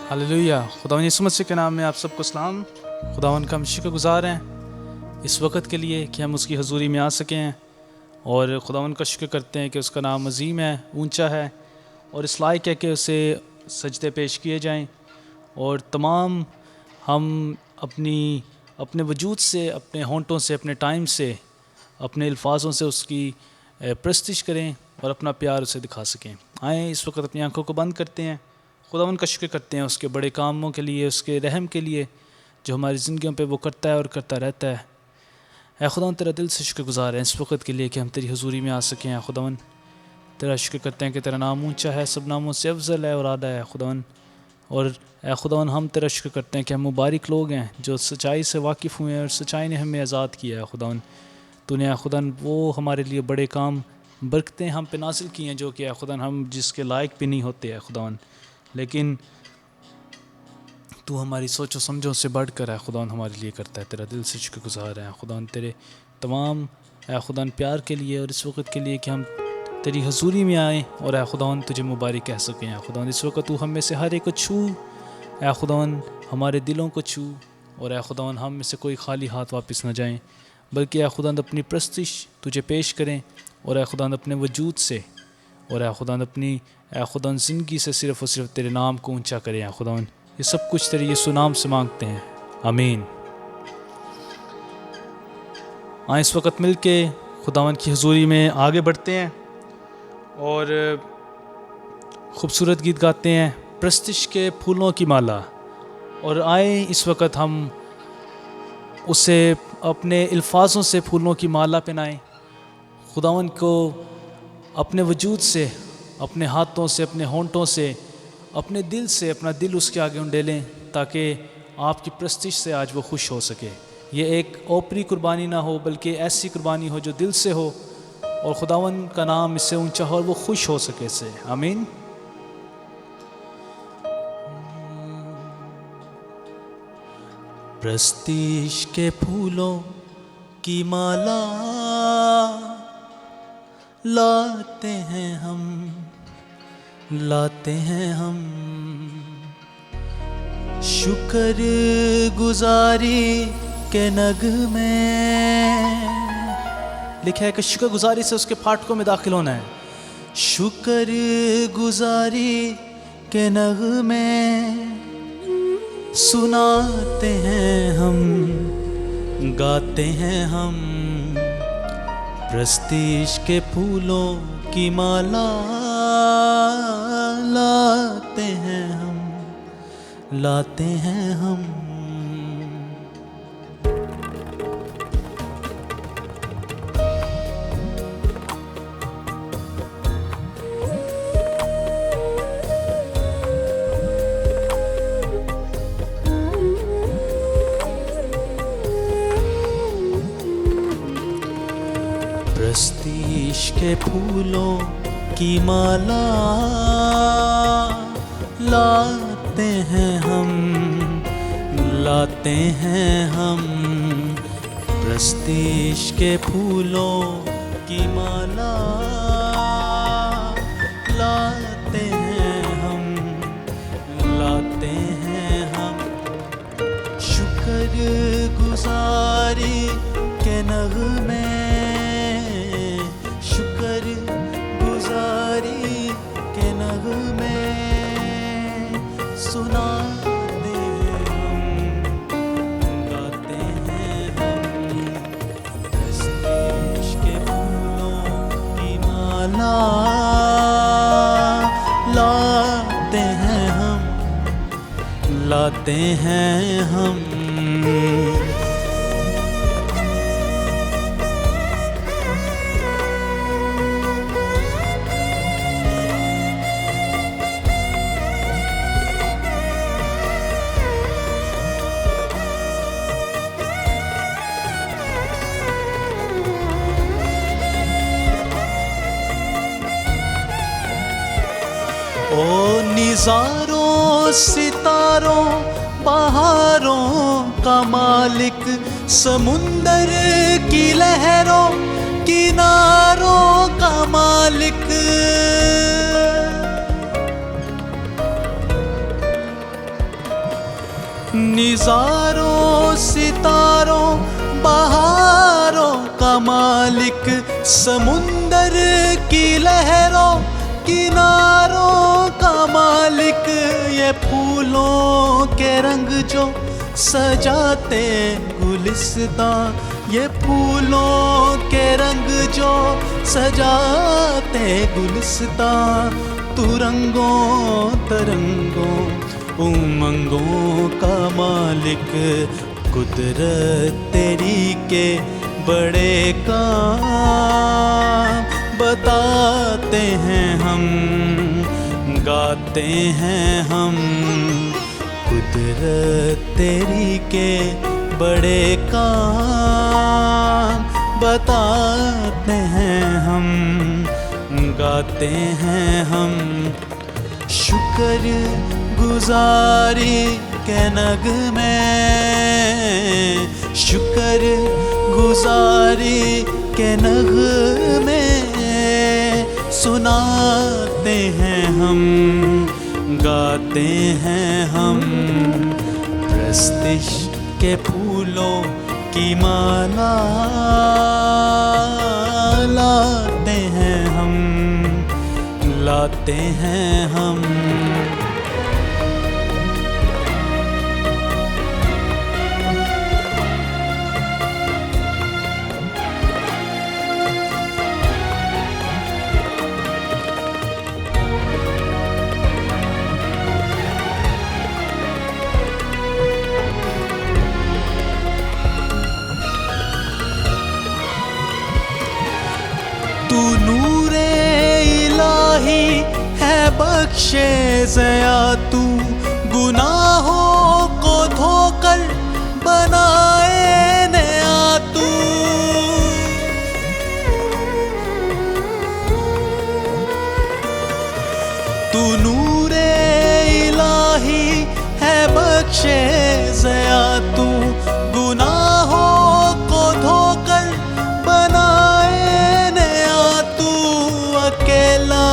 Hallelujah. खुदावन यीशु मसीह के नाम में आप सबको सलाम। खुदावन का हम शुक्रगुज़ार हैं इस वक्त के लिए कि हम उसकी हजूरी में आ सके हैं, और खुदावन का शुक्र करते हैं कि उसका नाम अजीम है, ऊंचा है, और इस लायक है कि उसे सजदे पेश किए जाएं। और तमाम हम अपने वजूद से, अपने होंठों से, अपने टाइम से, अपने अल्फाजों से उसकी प्रस्तिश करें और अपना प्यार उसे दिखा सकें। आएँ इस वक्त अपनी आंखों को बंद करते हैं, खुदावन का शुक्र करते हैं उसके बड़े कामों के लिए, उसके रहम के लिए जो हमारी ज़िंदगियों पे वो करता है और करता रहता है। ऐ खुदावन तेरा दिल से शुक्रगुज़ार है इस वक्त के लिए कि हम तेरी हजूरी में आ सकें। ऐ खुदावन तेरा शुक्र करते हैं कि तेरा नाम ऊंचा है, सब नामों से अफजल है और आला है खुदावन। और ऐ खुदावन हम तेरा शुक्र करते हैं कि हम मुबारक लोग हैं जो सच्चाई से वाकिफ़ हुए हैं और सच्चाई ने हमें आज़ाद किया है। खुदावन तूने ऐ खुदावन वो हमारे लिए बड़े काम बरकतें हम पे नासिल की हैं जो कि ऐ खुदावन हम जिसके लायक भी नहीं होते हैं खुदावन, लेकिन तू हमारी सोचो समझो से बढ़कर है खुदावन हमारे लिए करता है। तेरा दिल से शुक्रगुज़ार है खुदावन तेरे तमाम ऐ खुदावन प्यार के लिए और इस वक्त के लिए कि हम तेरी हजूरी में आएँ और ऐ खुदावन तुझे मुबारक कह सकें। ऐ खुदावन इस वक्त तू हम में से हर एक को छू, ऐ खुदावन हमारे दिलों को छू, और ऐ खुदावन हम में से कोई खाली हाथ वापस न जाएँ, बल्कि ऐ खुदावन अपनी प्रस्तिश तुझे पेश करें, और ऐ खुदावन अपने वजूद से और ऐ खुदावन अपनी ऐ खुदावन ज़िंदगी से सिर्फ़ और सिर्फ तेरे नाम को ऊंचा करें। ऐ खुदावन ये सब कुछ तेरे यीशु नाम से मांगते हैं, आमीन। आए इस वक्त मिल के खुदावन की हजूरी में आगे बढ़ते हैं और ख़ूबसूरत गीत गाते हैं, प्रस्तिश के फूलों की माला। और आए इस वक्त हम उसे अपने अल्फाजों से फूलों की माला पहनाएं, खुदावन को अपने वजूद से, अपने हाथों से, अपने होंठों से, अपने दिल से, अपना दिल उसके आगे उंडेलें ताकि आपकी प्रस्तिश से आज वो खुश हो सके। ये एक ओपरी कुर्बानी ना हो बल्कि ऐसी कुर्बानी हो जो दिल से हो, और खुदावन का नाम इससे ऊंचा हो और वो खुश हो सके इससे, आमीन। प्रस्तिश के फूलों की माला लाते हैं हम, लाते हैं हम, शुक्र गुजारी के नगमे। लिखा है कि शुक्र गुजारी से उसके फाटकों में दाखिल होना है। शुक्र गुजारी के नगमे सुनाते हैं हम, गाते हैं हम, प्रस्तिश के फूलों की माला लाते हैं हम, लाते हैं हम। प्रस्तिश के फूलों की माला लाते हैं हम, लाते हैं हम, प्रस्तिश के फूलों की माला लाते हैं हम, लाते हैं हम, शुक्र गुजारी के नगमे, शुक्र गुजारी के नगमे सुनाते हैं हम, गाते हैं हम, प्रस्तिश के फूलों की माला लाते हैं हम, लाते हैं हम। ओ निज़ारों सितारों बहारों का मालिक, समुंदर की लहरों किनारों का मालिक, निज़ारों सितारों बहारों का मालिक, समुंदर की लहरों किनारों का मालिक, ये फूलों के रंग जो सजाते गुलिस्तां, ये फूलों के रंग जो सजाते गुलिस्तां, तू रंगों तरंगों उमंगों का मालिक, कुदरत तेरी के बड़े काम बताते हैं हम, गाते हैं हम, कुदरत तेरी के बड़े काम बताते हैं हम, गाते हैं हम। शुक्र गुजारी के नगमे, शुक्र गुजारी के नगमे सुनाते हैं हम, गाते हैं हम। प्रस्तिश के फूलों की माला लाते हैं हम, लाते हैं हम। तू नूरे इलाही है बख्शे ज़या, तू गुनाहों को धोकर बनाए नया तू। तू नूरे इलाही है बख्शे ज़या, तू गुनाहों को धोकर बनाए नया तू। अकेला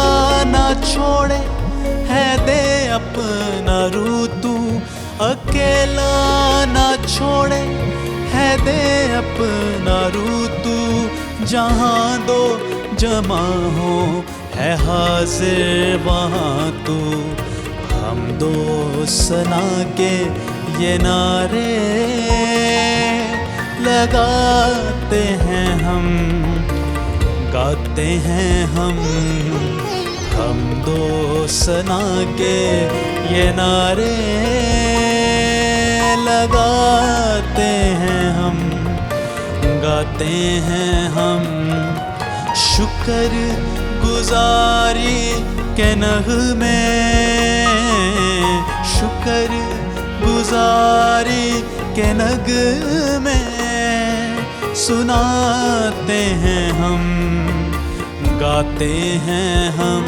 ना छोड़े है दे अपना रू तू, अकेला ना छोड़े है दे अपना रू तू। जहाँ दो जमा हो है हाजिर वहाँ तू, हम दो सना के ये नारे लगाते हैं हम, गाते हैं हम दो सना के ये नारे लगाते हैं हम, गाते हैं हम। शुक्र गुजारी के नग़मे, शुक्र गुजारी के नग़मे सुनाते हैं हम, गाते हैं हम।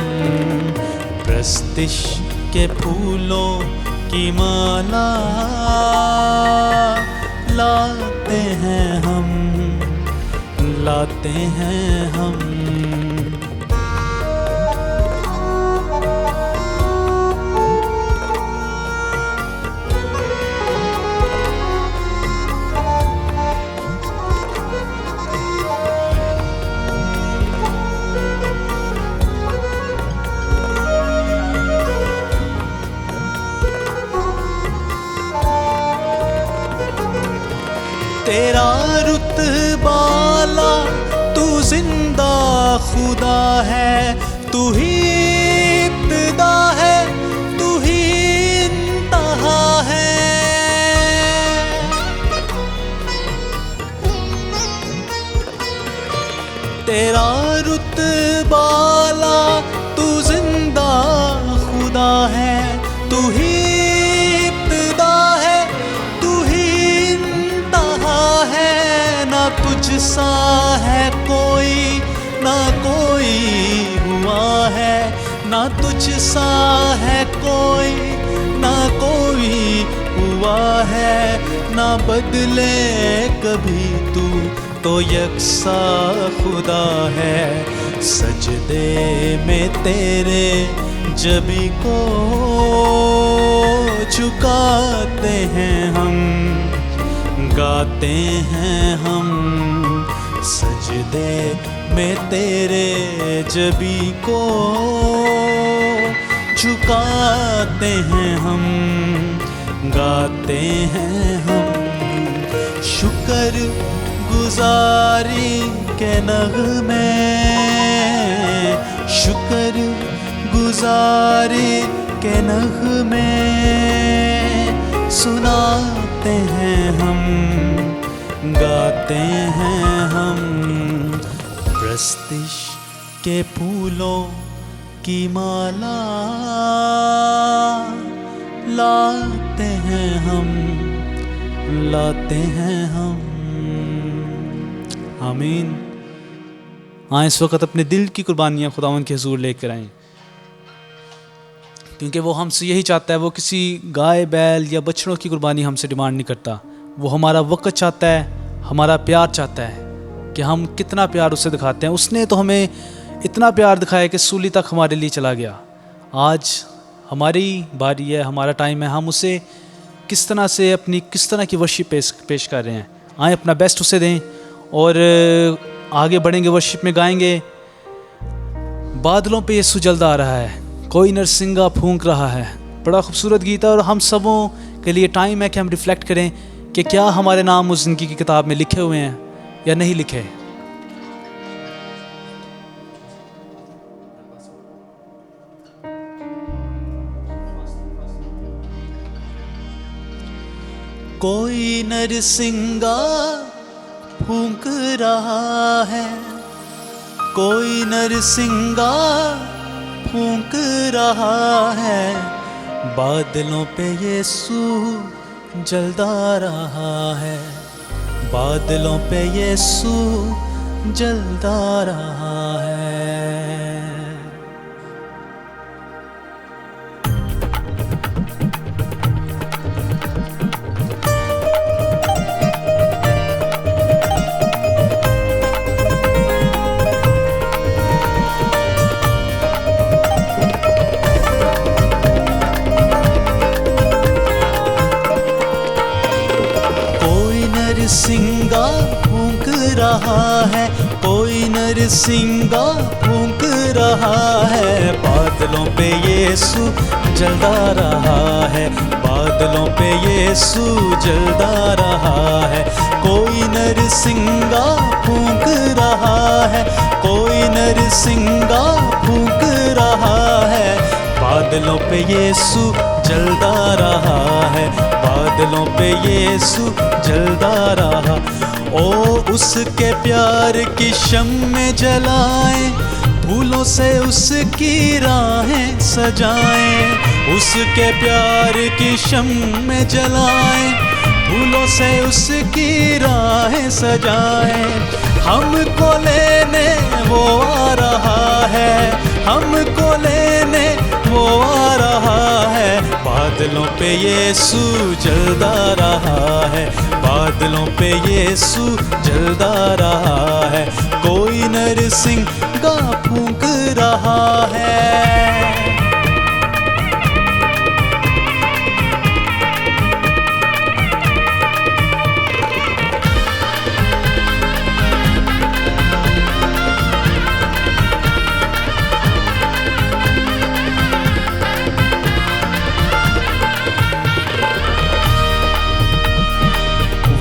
प्रस्तिश के फूलों की माला लाते हैं हम, लाते हैं हम। तेरा रुतबाला तू जिंदा खुदा है, तू ही इब्तिदा है, तू ही इंतहा है। तेरा रुतबाला तू जिंदा खुदा है, तू ही इब्तिदा है, तू ही इंतहा है। ना तुझ सा है कोई, ना कोई हुआ है, ना तुझ सा है कोई, ना कोई हुआ है। ना बदले कभी तू तो यकसा खुदा है, सजदे में तेरे जबी को झुकाते हैं गाते हैं हम सजदे में तेरे जबी को, झुकाते हैं हम, गाते हैं हम शुक्र गुजारी के नग़्मे, शुक्र गुजारी के नग़्मे सुनाते हैं हम, गाते हैं हम प्रस्तिश के फूलों की माला लाते हैं हम, लाते हैं हम। आमीन। हाँ, इस वक्त अपने दिल की कुर्बानियाँ खुदावंद के हुजूर लेकर आएं, क्योंकि वो हमसे यही चाहता है। वो किसी गाय बैल या बछड़ों की कुर्बानी हमसे डिमांड नहीं करता। वो हमारा वक्त चाहता है, हमारा प्यार चाहता है कि हम कितना प्यार उससे दिखाते हैं। उसने तो हमें इतना प्यार दिखाया कि सूली तक हमारे लिए चला गया। आज हमारी बारी है, हमारा टाइम है, हम उसे किस तरह से अपनी किस तरह की वर्शिप पेश कर रहे हैं। आए अपना बेस्ट उसे दें और आगे बढ़ेंगे, वर्शिप में गाएंगे। बादलों पे यीशु जल्द आ रहा है, कोई नरसिंगा फूंक रहा है। बड़ा खूबसूरत गीत है और हम सबों के लिए टाइम है कि हम रिफ्लेक्ट करें कि क्या हमारे नाम उस ज़िंदगी की किताब में लिखे हुए हैं या नहीं लिखे। कोई नरसिंगा फूंक रहा है, कोई नरसिंगा फूंक रहा है, बादलों पे यीशु जल्दा रहा है, बादलों पे यीशु जल्दा रहा है। नरसिंगा फूंक रहा है, कोई नरसिंगा फूंक रहा है, बादलों पे यीशु जल्दा रहा है, बादलों पे यीशु जल्दा रहा है। कोई नरसिंगा फूंक रहा है, कोई नरसिंगा फूंक रहा है, बादलों पे यीशु जल्दा रहा है, बादलों पे यीशु जल्दा रहा। ओ उसके प्यार की शम्में जलाएं, फूलों से उसकी राहें सजाएं, उसके प्यार की शम्में जलाएं, फूलों से उसकी राहें सजाएं। हमको लेने वो आ रहा है, हमको लेने वो आ रहा है, बादलों पे यीशु जल्दा रहा है, बादलों पे यीशु जल्दा रहा है। कोई नरसिंगा फूंक रहा है।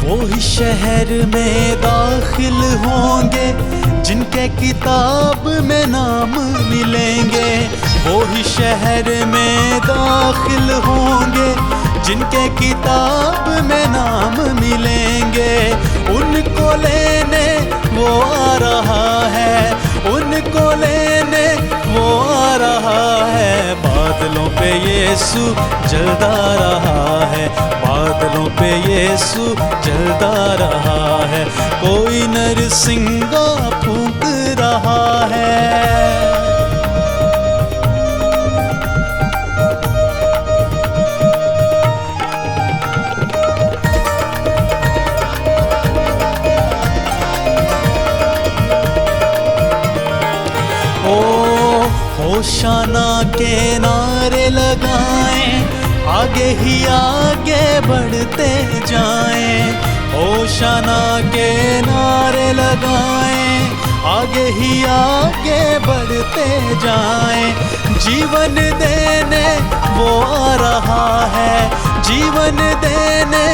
वही शहर में दाखिल होंगे जिनके किताब में नाम मिलेंगे, वही शहर में दाखिल होंगे जिनके किताब में नाम मिलेंगे। उनको लेने वो आ रहा है, उनको लेने वो आ रहा है, बादलों पे यीशु जल्दा रहा है, बादलों पे यीशु जल्दा रहा है। कोई नरसिंगा फूंक रहा है। होशाना के नारे लगाएं, आगे ही आगे बढ़ते जाएं, होशाना के नारे लगाएं, आगे ही आगे बढ़ते जाएं। जीवन देने वो आ रहा है, जीवन देने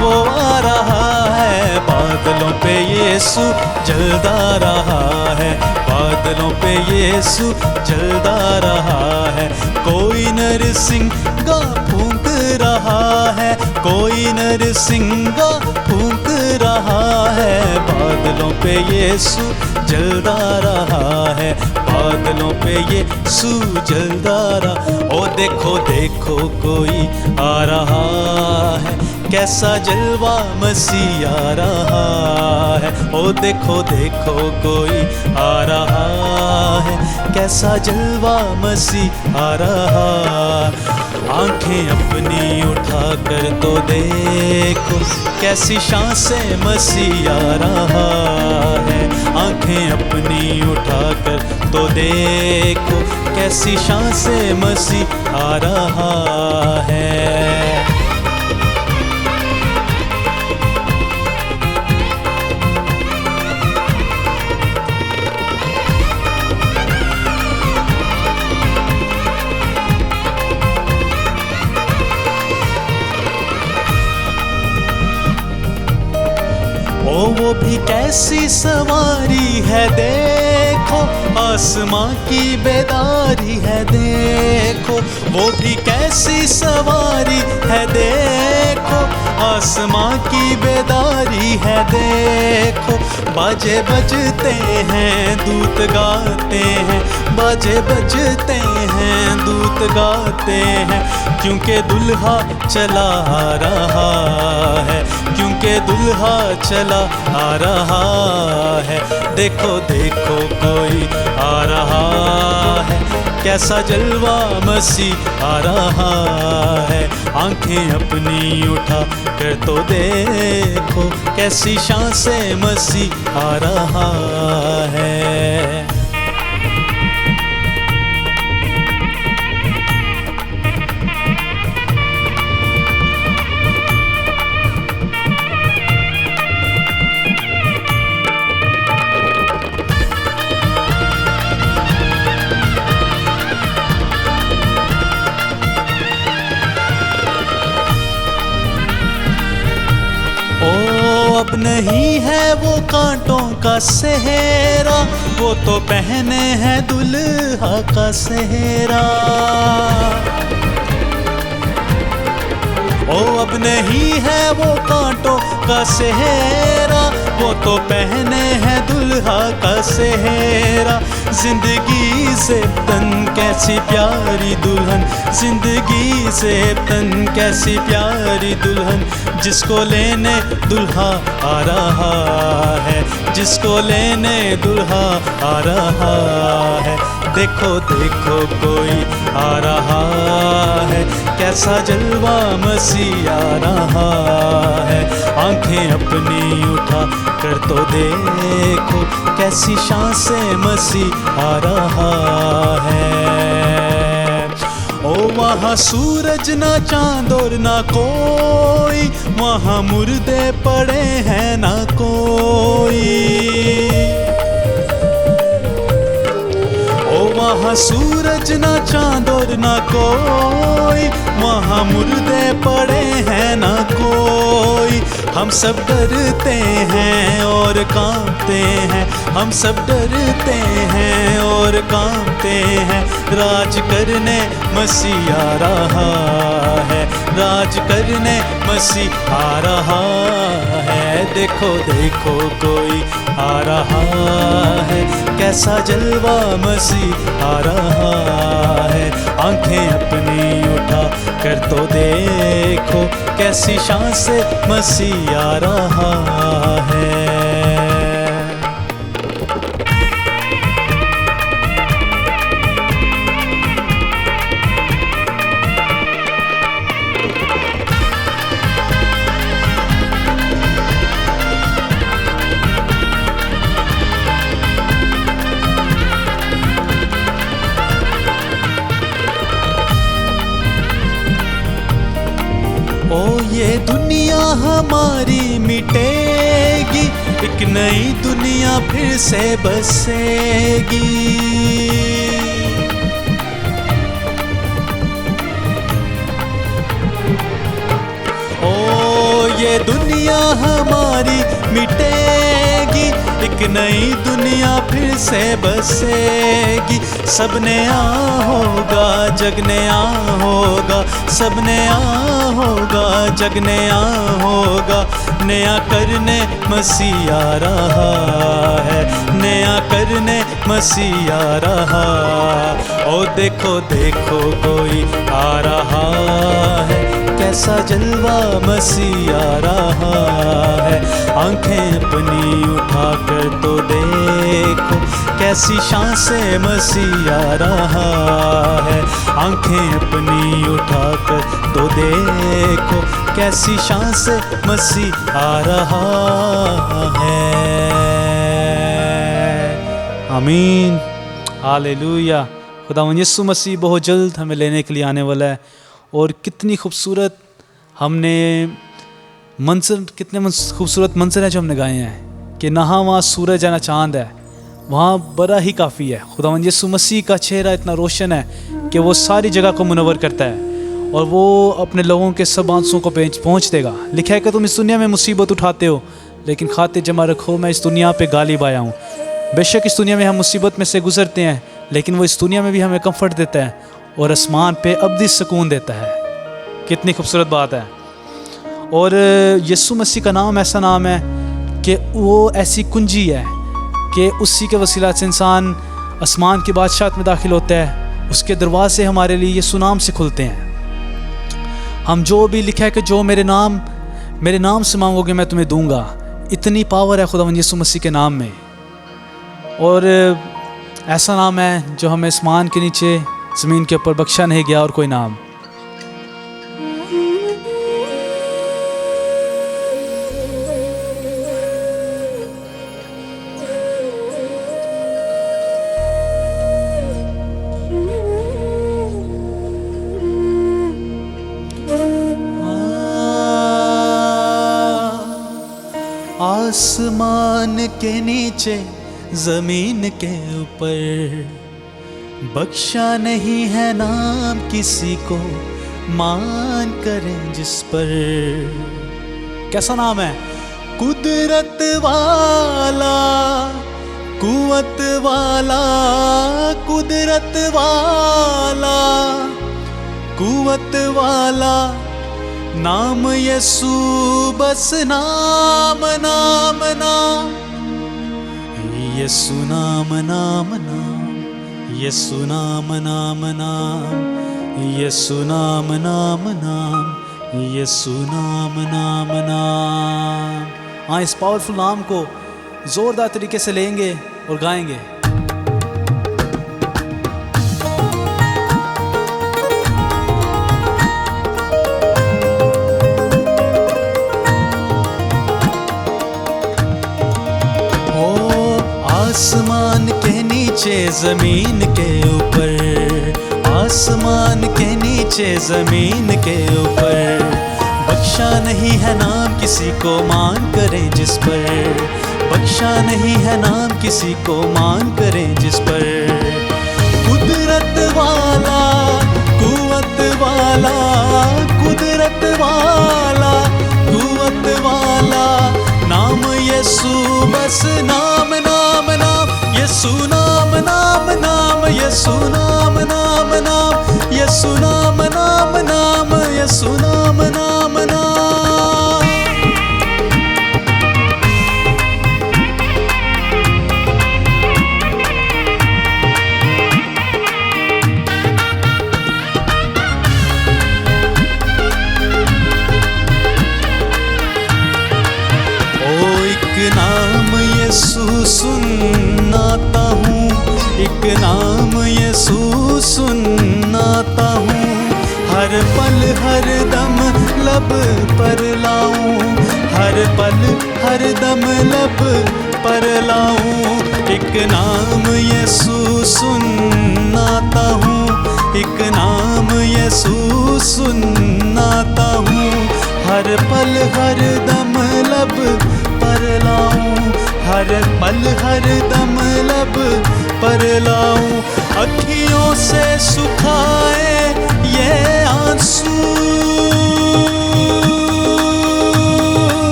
वो आ रहा है। बादलों पे यीशु जलता रहा है, बादलों पे यीशु जलता रहा है। कोई नरसिंगा फूंक रहा है, कोई नरसिंगा फूंक रहा है। बादलों पे यीशु जलता रहा है, बादलों पे यीशु जलता रहा। ओ देखो देखो कोई आ रहा है, कैसा जलवा मसीह आ रहा है। ओ देखो देखो कोई आ रहा है, कैसा जलवा मसीह आ रहा। आंखें अपनी उठा कर तो देखो, कैसी शान से मसीह आ रहा है। आंखें अपनी उठा कर तो देखो, कैसी शान से मसीह आ रहा है। ओ वो भी कैसी सवारी है देखो, आसमां की बेदारी है देखो। वो भी कैसी सवारी है देखो, आसमां की बेदारी है देखो। बाजे बजते हैं दूत गाते हैं, बाजे बजते हैं दूत गाते हैं। क्योंकि दुल्हा चला आ रहा है, क्योंकि दुल्हा चला आ रहा है। देखो देखो कोई आ रहा है, कैसा जलवा मसीह आ रहा है। आंखें अपनी उठा कर तो देखो, कैसी शान से मसीह आ रहा है। अब नहीं है वो कांटों का सेहरा, वो तो पहने हैं दुल्हा का सेहरा। ओ अब नहीं है वो कांटों का सेहरा, वो तो पहने हैं दुल्हा का सेहरा। जिंदगी से तन कैसी प्यारी दुल्हन, जिंदगी से तन कैसी प्यारी दुल्हन। जिसको लेने दुल्हा आ रहा है, जिसको लेने दुल्हा आ रहा है। देखो देखो कोई आ रहा है, कैसा जलवा मसीह आ रहा है। आंखें अपनी उठा कर तो देखो, कैसी शान से मसीह आ रहा है। ओ वहाँ सूरज ना चांद और ना कोई, वहाँ मुर्दे पड़े हैं ना कोई। ओ वहाँ सूरज ना चांद और ना कोई, वहाँ मुर्दे पड़े हैं ना कोई। हम सब डरते हैं और कांपते हैं, हम सब डरते हैं और कांपते हैं। राज करने मसीह आ रहा है, राज करने मसीह आ रहा है। देखो देखो कोई आ रहा है, कैसा जलवा मसीह आ रहा है। आंखें अपनी उठा कर तो देखो, कैसी शान से मसीह आ रहा है। ओ ये दुनिया हमारी मिटेगी, एक नई दुनिया फिर से बसेगी। ये दुनिया हमारी मिटेगी, एक नई दुनिया फिर से बसेगी। सब नया होगा, जग नया होगा, सब नया होगा, जग नया होगा। नया करने मसीह आ रहा है, नया करने मसीह आ रहा। ओ देखो देखो कोई आ रहा है, कैसा जलवा मसीह आ रहा है। आंखें अपनी उठाकर तो देखो, कैसी शान से मसीह आ रहा है। आंखें अपनी उठाकर तो देखो, कैसी शान से मसीह आ रहा है। आमीन, हालेलुया। खुदावंद यीशु मसीह बहुत जल्द हमें लेने के लिए आने वाला है। और कितनी खूबसूरत हमने मंजर, कितने खूबसूरत मंजर है जो हमने गाए हैं कि ना वहाँ सूरज है ना चाँद है, वहाँ बड़ा ही काफ़ी है। खुदावंद यीशु मसीह का चेहरा इतना रोशन है कि वो सारी जगह को मुनव्वर करता है और वो अपने लोगों के सब आंसुओं को पहुँच देगा। लिखा है कि तुम इस दुनिया में मुसीबत उठाते हो, लेकिन खाते जमा रखो मैं इस दुनिया पे गालिब आया हूँ। बेशक इस दुनिया में हम मुसीबत में से गुजरते हैं, लेकिन वो इस दुनिया में भी हमें कंफर्ट देता है और आसमान पे अब्दी सुकून देता है। कितनी खूबसूरत बात है। और यीशु मसीह का नाम ऐसा नाम है कि वो ऐसी कुंजी है कि उसी के वसीला से इंसान आसमान की बादशाहत में दाखिल होता है। उसके दरवाजे हमारे लिए यीशु नाम से खुलते हैं। हम जो भी लिखा है कि जो मेरे नाम से मांगोगे मैं तुम्हें दूंगा। इतनी पावर है खुदावंद यीशु मसीह के नाम में। और ऐसा नाम है जो हमें आसमान के नीचे ज़मीन के ऊपर बख्शा नहीं गया और कोई नाम। आसमान के नीचे जमीन के ऊपर बख्शा नहीं है नाम किसी को, मान करें जिस पर। कैसा नाम है? कुदरत वाला, कुवत वाला, कुदरत वाला, कुवत वाला नाम यीशु, बस नाम नाम नाम यीशु, नाम नाम नाम यीशु, नाम नाम नाम यीशु, नाम नाम नाम यीशु, नाम नाम नाम। हाँ, इस पावरफुल नाम को ज़ोरदार तरीके से लेंगे और गाएंगे। आसमान के नीचे ज़मीन के ऊपर, आसमान के नीचे ज़मीन के ऊपर बख्शा नहीं है नाम किसी को, मान करें जिस पर। बख्शा नहीं है नाम किसी को, मान करें जिस पर। कुदरत वाला, कुवत वाला, कुदरत वाला, कुवत वाला नाम यीशु, बस नाम नाम नाम यीशु, नाम नाम नाम यीशु, नाम नाम नाम यीशु, नाम नाम नाम यीशु, नाम नाम नाम। नाम यीशु सुनाता हूँ, एक नाम यीशु सुनाता हूँ। हर पल हर दम लब पर लाऊं, हर पल हर दम लब पर लाऊं। एक नाम यीशु सुनाता हूँ, एक नाम यीशु सुनाता हूँ। हर पल हर दम लब पर लाऊं, हर पल हर दम लब पर लाऊं। अखियों से सुखाए ये आंसू,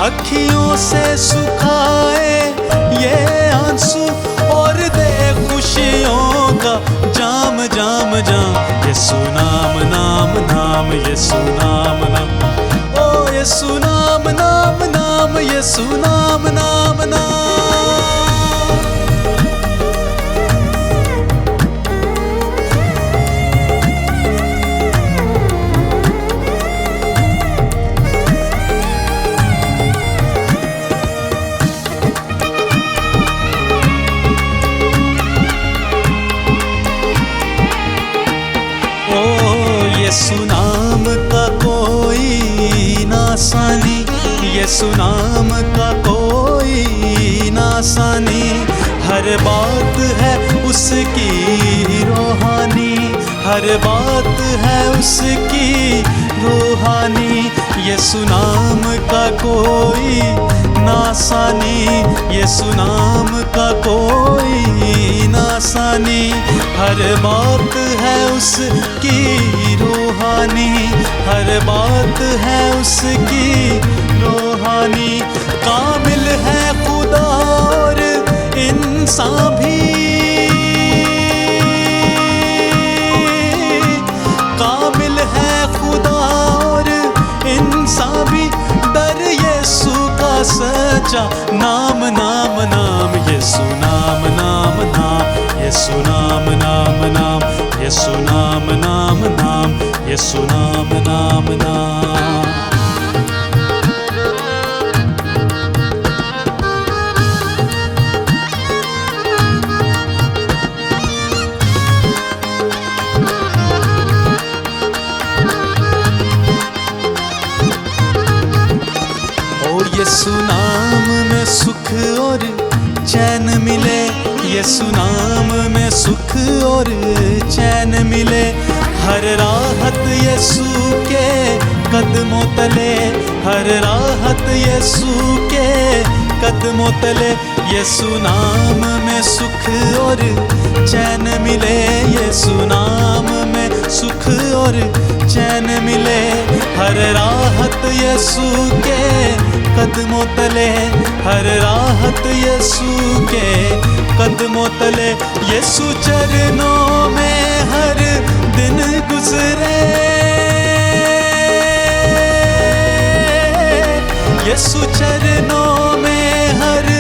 अखियों से सुखाए ये आंसू, और दे खुशियों का जाम जाम जाम। यीशु नाम नाम नाम, यीशु नाम नाम, ओ यीशु नाम नाम नाम, यीशु नाम नाम नाम। यीशु नाम का कोई नासानी, यीशु नाम का कोई नासानी, हर बात है उसकी रूहानी, हर बात है उसकी रूहानी। यीशु नाम का कोई नासानी, यीशु नाम का कोई नासानी, हर बात है उसकी रूहानी, हर बात है उसकी रूहानी। कामिल है खुदा और इंसान भी, कामिल है खुदा और इंसान भी, डर यीशु का सच्चा नाम नाम नाम। यीशु नाम नाम नाम, यीशु नाम नाम नाम, यीशु नाम नाम नाम, यीशु नाम नाम नाम। यीशु नाम में सुख और चैन मिले, यीशु नाम में सुख और चैन मिले, हर राहत यीशु के कदमों तले, हर राहत यीशु के कदमों तले। यीशु नाम में सुख और चैन मिले, यीशु नाम में सुख और चैन मिले, हर राहत यीशु के कदमों तले, हर राहत यीशु के कदमों तले। यीशु चरणों में हर दिन गुजरे, यीशु चरणों में हर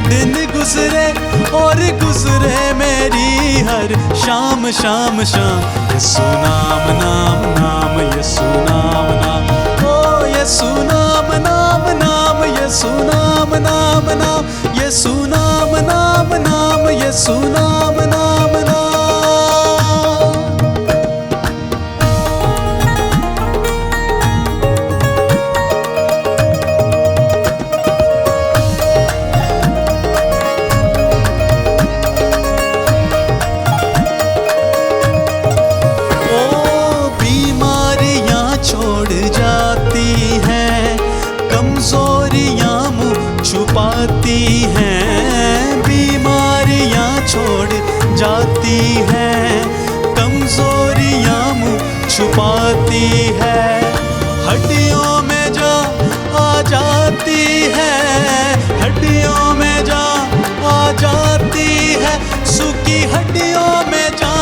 दिन गुजरे, और गुजरे मेरी हर शाम शाम शाम। यीशु नाम नाम नाम, यीशु नाम नाम, ओ यीशु नाम नाम नाम, यीशु नाम नाम नाम, यीशु नाम नाम नाम, यीशु नाम नाम नाम। छुपाती हैं बीमारियां, छोड़ जाती हैं कमजोरियां, मुँह छुपाती है, हड्डियों में जा आ जाती है, हड्डियों में जा आ जाती है, सूखी हड्डियों में जा,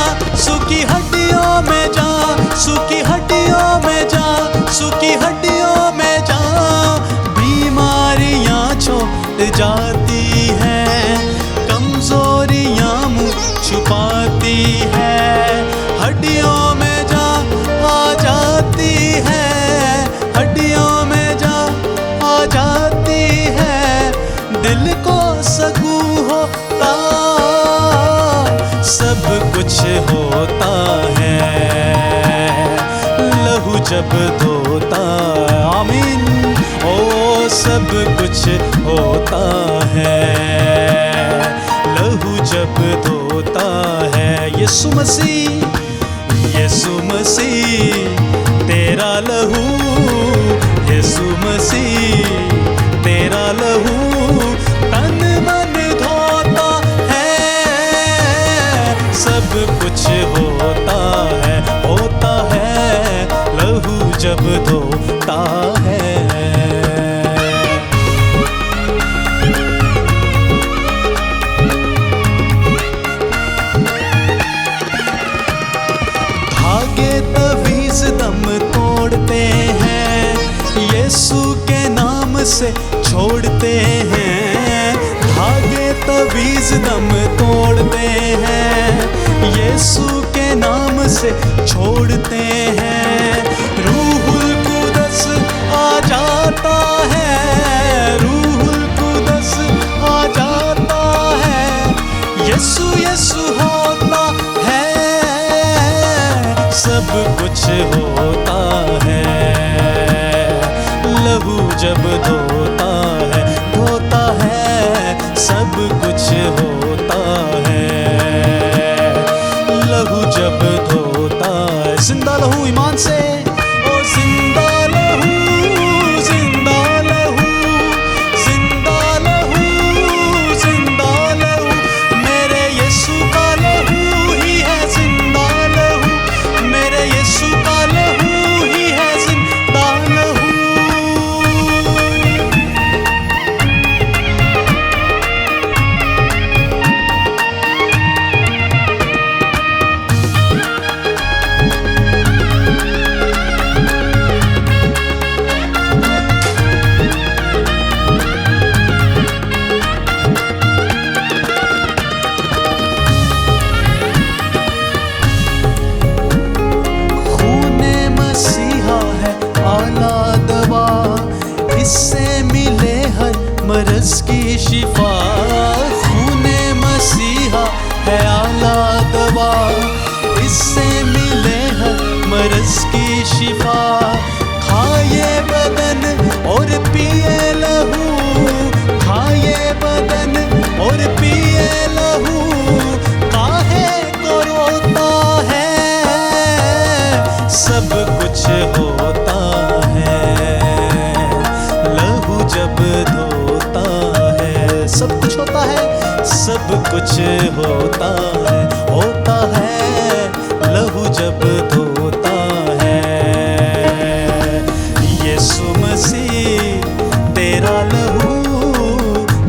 सूखी हड्डियों में जा, सूखी हड्डियों में जा, सूखी हड्डियों में जा, बीमारियां छोड़ जाती हैं, कमजोरियां मुँह छुपाती है, हड्डियों में जा आ जाती है, हड्डियों में जा आ जाती है, दिल को सकून होता, सब कुछ होता है, लहू जब धोता, आमीन, ओ सब कुछ होता है, लहू जब धोता है। यीशु मसीह, यीशु मसीह, तेरा लहू मसीह तेरा लहू तन मन धोता है, सब कुछ होता है लहू जब धोता है। धागे तवीज़ दम तोड़ते हैं, यीशु के नाम से छोड़ते हैं। धागे तवीज़ दम तोड़ते हैं, यीशु के नाम से छोड़ते हैं। रूहुल कुदस आ जाता है, रूहुल कुदस आ जाता है, यीशु यीशु होता है, सब कुछ होता है लहू जब धोता है, सब कुछ होता है लहू जब धोता है। जिंदा लहू ईमान से, ओ जिंदा लहू, जिंदा लहू, जिंदा लहू, जिंदा लहू, मेरे यीशु का लहू ही है जिंदा लहू, मेरे यीशु का लहू ही है जिंदा लहू। इससे मिले हर मरज की शिफा, खूने मसीहा है आला दवा, इससे मिले हर मरज की शिफा। खाए बदन और पिए लहू, खाए बदन और पिए लहू, काहे को रोता है, सब कुछ होता है जब धोता है, सब कुछ होता है, सब कुछ होता है लहू जब धोता है। यीशु मसीह तेरा लहू,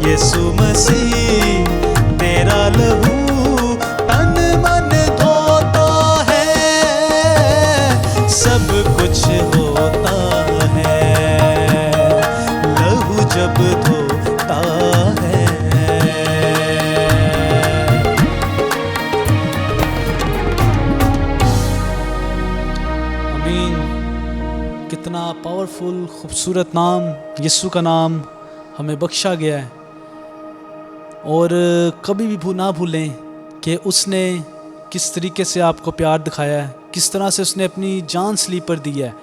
यीशु मसीह तेरा लहू तन मन धोता है, सब कुछ होता है जब धोता है। आमीन। कितना पावरफुल खूबसूरत नाम यीशु का नाम हमें बख्शा गया है, और कभी भी ना भूलें कि उसने किस तरीके से आपको प्यार दिखाया है, किस तरह से उसने अपनी जान स्लीप पर दी है।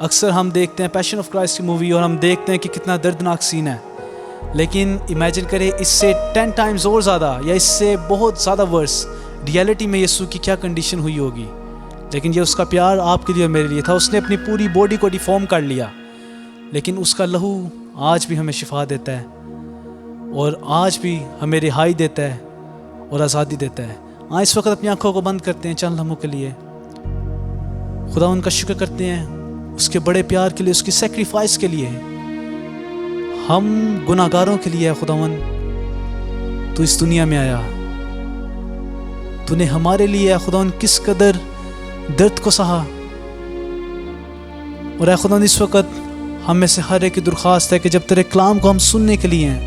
अक्सर हम देखते हैं पैशन ऑफ क्राइस्ट की मूवी और हम देखते हैं कि कितना दर्दनाक सीन है, लेकिन इमेजिन करें इससे 10 टाइम्स और ज़्यादा या इससे बहुत ज़्यादा वर्स रियलिटी में यीशु की क्या कंडीशन हुई होगी। लेकिन ये उसका प्यार आपके लिए और मेरे लिए था। उसने अपनी पूरी बॉडी को डिफॉर्म कर लिया, लेकिन उसका लहू आज भी हमें शिफा देता है और आज भी हमें रिहाई देता है और आज़ादी देता है। हाँ, इस वक्त अपनी आंखों को बंद करते हैं चंद लम्हों के लिए। खुदा उनका शुक्र करते हैं उसके बड़े प्यार के लिए, उसकी सेक्रीफाइस के लिए। हम गुनाहगारों के लिए है खुदावन तू इस दुनिया में आया, तूने हमारे लिए है खुदावन किस कदर दर्द को सहा। और है खुदावन इस वक्त हम में से हर एक की दरख्वास्त है कि जब तेरे कलाम को हम सुनने के लिए हैं,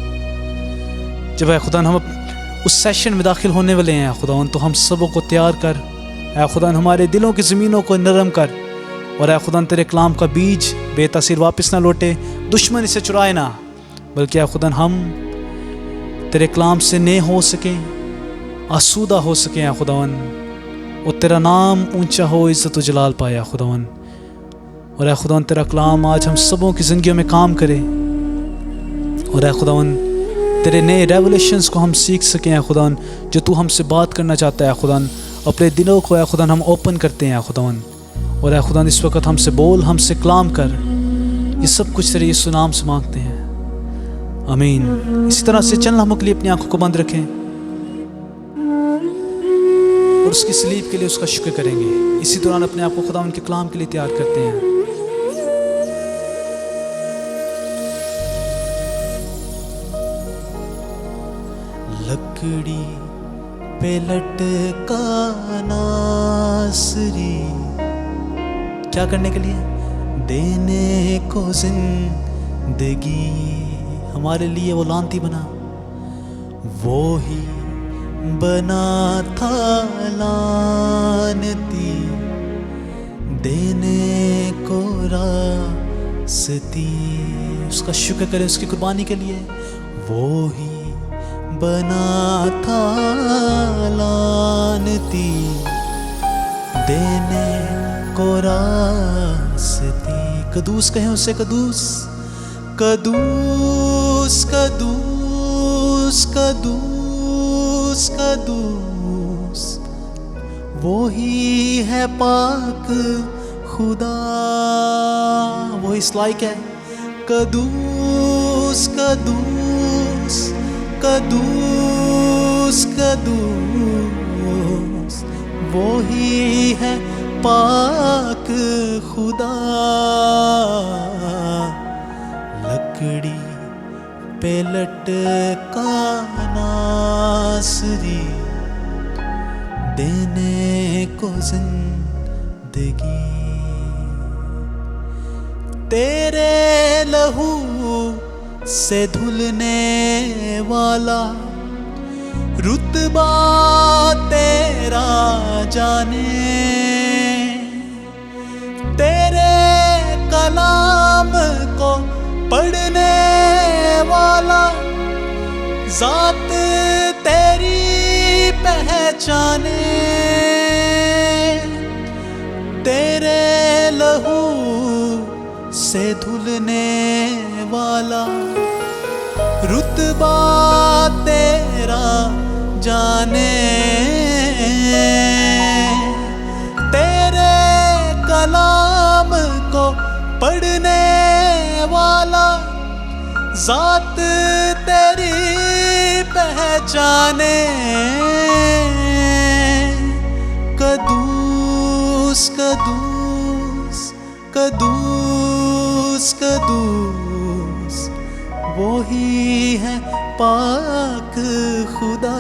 जब है खुदावन हम उस सेशन में दाखिल होने वाले हैं खुदावन, तो हम सबों को तैयार कर है खुदावन, हमारे दिलों की ज़मीनों को नरम कर। और है खुदा तेरे कलाम का बीज बेतासीर वापस ना लौटे, दुश्मन इसे चुराए ना, बल्कि है खुदा हम तेरे कलाम से ने हो सकें, आसूदा हो सकें है खुदावन, और तेरा नाम ऊंचा हो, इज़्ज़त व जलाल पाया खुदावन। और है खुदावन तेरा कलाम आज हम सबों की ज़िंदगियों में काम करे, और है खुदावन तेरे नए रेवलेशंस को हम सीख सकें है खुदावन, जो तू हमसे बात करना चाहता है खुदावन। अपने दिलों को है खुदावन हम ओपन करते हैं खुदावन। और है खुदा इस वक्त हमसे बोल, हमसे कलाम कर, ये सब कुछ तेरे यीशु नाम से मांगते हैं, आमीन। इसी तरह से चंद लम्हों के लिए अपनी आंखों को बंद रखें और उसकी सलीब के लिए उसका शुक्र करेंगे। इसी दौरान अपने आप को खुदा उनके कलाम के लिए तैयार करते हैं। लकड़ी पे लटका नासरी, क्या करने के लिए? देने को जिंदगी, हमारे लिए वो लानती बना, वो ही बना था लानती, देने को रास्ती। उसका शुक्र करें उसकी कुर्बानी के लिए, वो ही बना था लानती, देने को रास्ती। कदूस कहें उससे, कदूस कदूस कदूस कदूस कदूस, वो ही है पाक खुदा, वो इस लायक है। कदूस कदूस कदूस कदूस, वो ही है पाक खुदा। लकड़ी पे लटका नासरी, देने को जिंदगी, तेरे लहू से धुलने वाला, रुतबा तेरा जाने, तेरे कलाम को पढ़ने वाला, जात तेरी पहचाने, तेरे लहू से धुलने वाला, रुतबा तेरा जाने, तेरे कलाम को पढ़ने वाला, जात तेरी पहचाने। कदूस कदूस कदूस कदूस, वो ही है पाक खुदा।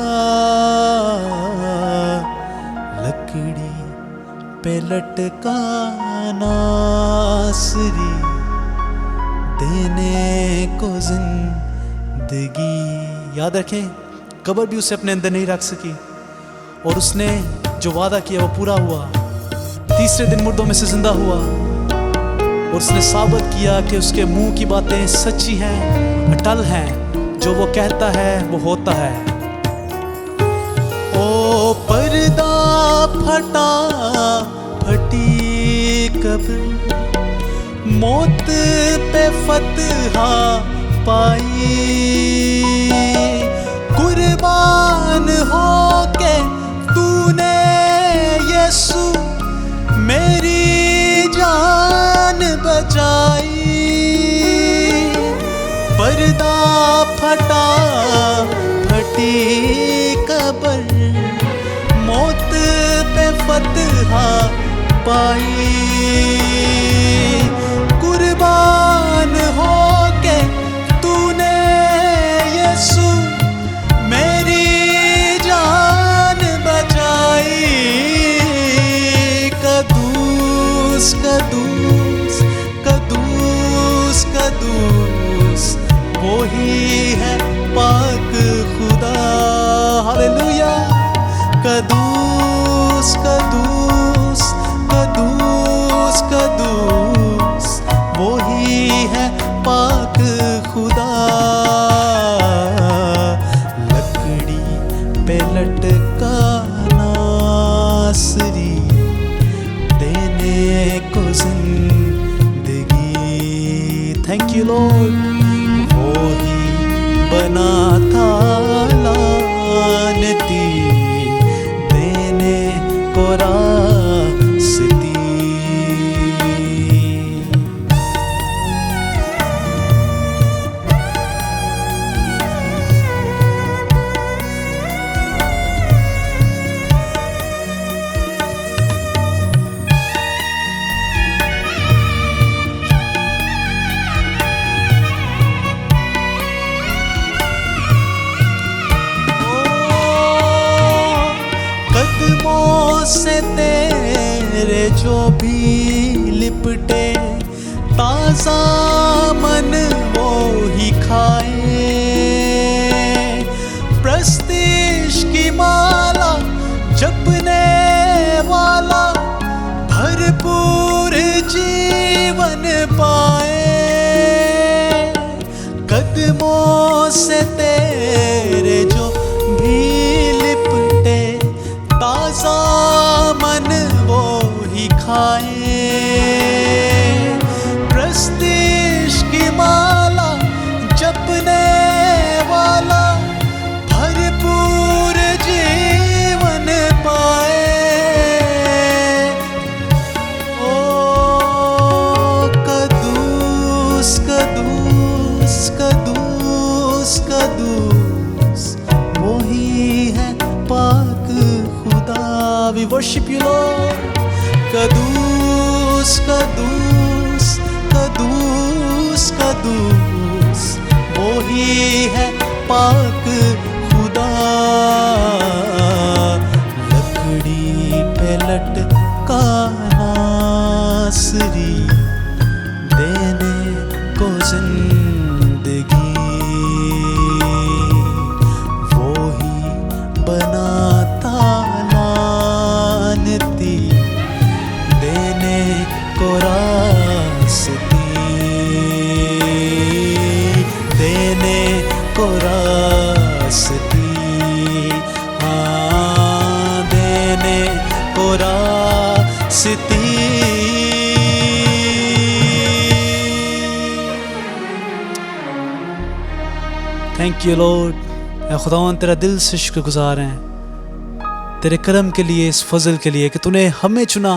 लकड़ी पे लटका नासरी, देने को जिंदगी। याद रखें, कब्र भी उसे अपने अंदर नहीं रख सकी और उसने जो वादा किया वो पूरा हुआ। तीसरे दिन मुर्दों में से जिंदा हुआ और उसने साबित किया कि उसके मुंह की बातें सच्ची हैं, अटल हैं, जो वो कहता है वो होता है। ओ पर्दा फटा, फटी कब्र, मौत पे फतहा पाई, कुर्बान होके तूने यीशु मेरी जान बचाई। पर्दा फटा, फटी कब्र, मौत पे फतहा पाई, कुर्बान होके तूने यीशु मेरी जान बचाई। कदूस कदूस कदूस कदूस, वो ही है पाक खुदा। हालेलुया। कदूस कदूस कदूस कदूस, वो ही है पाक खुदा। लकड़ी पे लटका नासरी, देने को जिंदगी। Thank you Lord. वो ही बना था लानती, देने को रास्ती। जो भी लिपटे ताजा मन वो ही खाए। प्रस्तीश की माला जपने वाला भरपूर जीवन पाए। कदमों से तेरे जो भी लिपटे ताजा मन वो ही खाए। प्रस्तीश की माला जपने वाला भरपूर जीवन पाए। ओ कदूस कदूस कदूस कदूस वही है पाक खुदा। We worship you Lord। कदूस कदूस कदूस कदूस वही है पाक खुदा। लकड़ी पे लटका नासरी देने को जिंदगी वो ही बनाता लानती देने को रास्ती देने को रास्ती। हाँ देने को रास्ती। Thank you Lord. खुदावन तेरा दिल से शुक्रगुजार हैं तेरे करम के लिए, इस फजल के लिए कि तूने हमें चुना,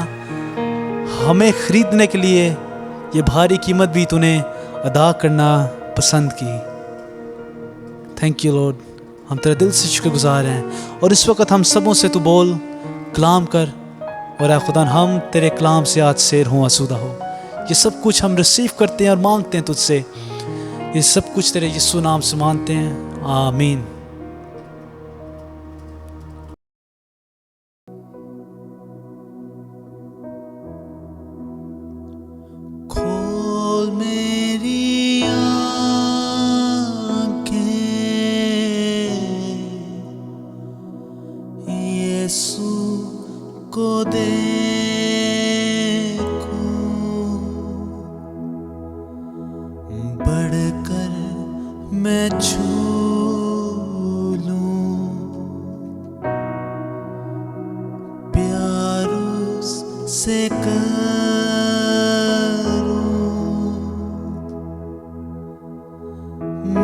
हमें खरीदने के लिए ये भारी कीमत भी तूने अदा करना पसंद की। Thank you Lord. हम तेरे दिल से शुक्रगुजार हैं और इस वक्त हम सबों से तू बोल, कलाम कर और ऐ खुदा हम तेरे कलाम से आज सैर हों, आसूदा हो। ये सब कुछ हम रिसीव करते हैं और मांगते हैं तुझसे। ये सब कुछ तेरे यीशु नाम से मांगते हैं, आमीन। खोल मेरी आँखें यीशु को बढ़कर मैं छू लूं, प्यार उससे करूं।